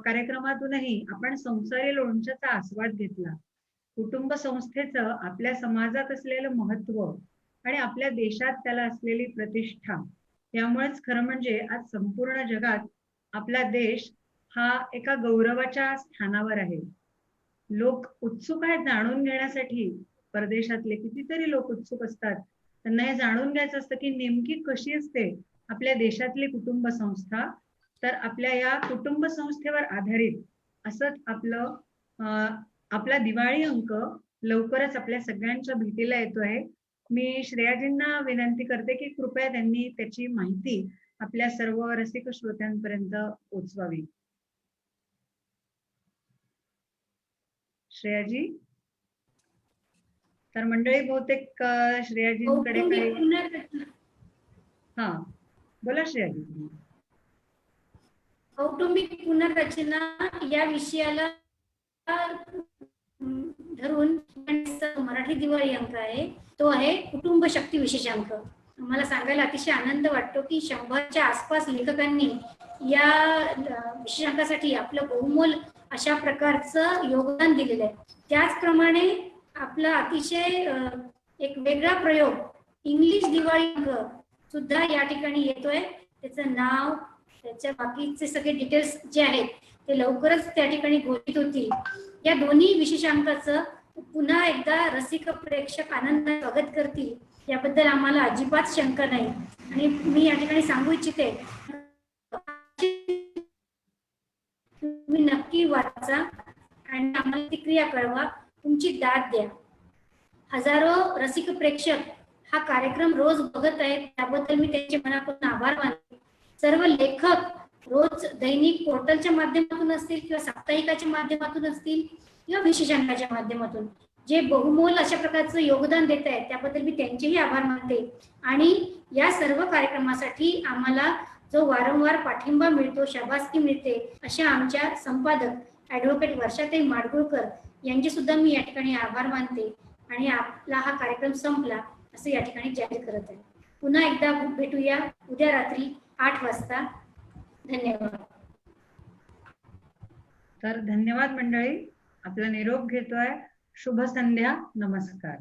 A: कार्यक्रमातूनही आपण संसारी लोणच्याचा आस्वाद घेतला. कुटुंब संस्थेचं आपल्या समाजात असलेलं महत्व आणि आपल्या देशात त्याला असलेली प्रतिष्ठा, त्यामुळेच खरं म्हणजे आज संपूर्ण जगात आपला देश हा एका गौरवाच्या स्थानावर आहे. लोक उत्सुक आहेत जाणून घेण्यासाठी, परदेशातले कितीतरी लोक उत्सुक असतात. त्यांना हे जाणून घ्यायचं असतं की नेमकी कशी असते आपल्या देशातली कुटुंब संस्था. तर आपल्या या कुटुंब संस्थेवर आधारित असंच आपला दिवाळी अंक लवकरच आपल्या सगळ्यांच्या भेटीला येतो आहे. मी श्रेयाजींना विनंती करते की कृपया त्यांनी त्याची माहिती आपल्या सर्व रसिक श्रोत्यांपर्यंत पोहोचवावी. श्रेयाजी. तर मंडळी बहुतेक श्रेयाजींकडे
B: कौटुंबिक
A: काही
B: पुनर्रचना
A: हा बोला श्रेयाजी.
B: कौटुंबिक पुनर्रचना या विषयाला धरून मराठी दिवाळी अंक आहे, तो आहे कुटुंब शक्ती विशेषांक. मला सांगायला अतिशय आनंद वाटतो की 100च्या आसपास लेखकांनी या विशेषांकासाठी आपलं बहुमोल अशा प्रकारचं योगदान दिलेलं आहे. त्याचप्रमाणे आपला अतिशय एक वेगळा प्रयोग इंग्लिश दिवाळी अंक सुद्धा या ठिकाणी येतोय. त्याचं नाव, त्याच्या बाकीचे सगळे डिटेल्स जे आहेत ते लवकरच त्या ठिकाणी घोषित होतील. या दोन्ही विशेषांकाचं पुन्हा एकदा रसिक प्रेक्षक आनंदाने स्वागत करतील याबद्दल आम्हाला अजिबात शंका नाही. आणि मी या ठिकाणी सांगू इच्छिते, तुम्ही नक्की वाचा आणि आम्हाला प्रतिक्रिया कळवा, तुमची दाद द्या. हजारो रसिक प्रेक्षक हा कार्यक्रम रोज बघत आहेत, त्याबद्दल मी त्यांचे मनापासून आभार मानते. सर्व लेखक रोज दैनिक पोर्टलच्या माध्यमातून असतील किंवा साप्ताहिकाच्या माध्यमातून असतील किंवा विशेषांकाच्या माध्यमातून जे बहुमोल अशा प्रकारचं योगदान देत आहेत त्याबद्दल मी त्यांचेही आभार मानते. आणि या सर्व कार्यक्रमासाठी आम्हाला जो वारंवार पाठिंबा मिळतो, शाबासकी मिळते, अशा आमच्या संपादक ॲडव्होकेट वर्षाताई माडगुळकर यांचे सुद्धा मी या ठिकाणी आभार मानते. आणि आपला हा कार्यक्रम संपला असं या ठिकाणी जाहीर करत आहे. पुन्हा एकदा भेटूया उद्या रात्री 8 वाजता. धन्यवाद.
A: तर धन्यवाद मंडळी, आपला निरोप घेतोय. शुभ संध्या, नमस्कार.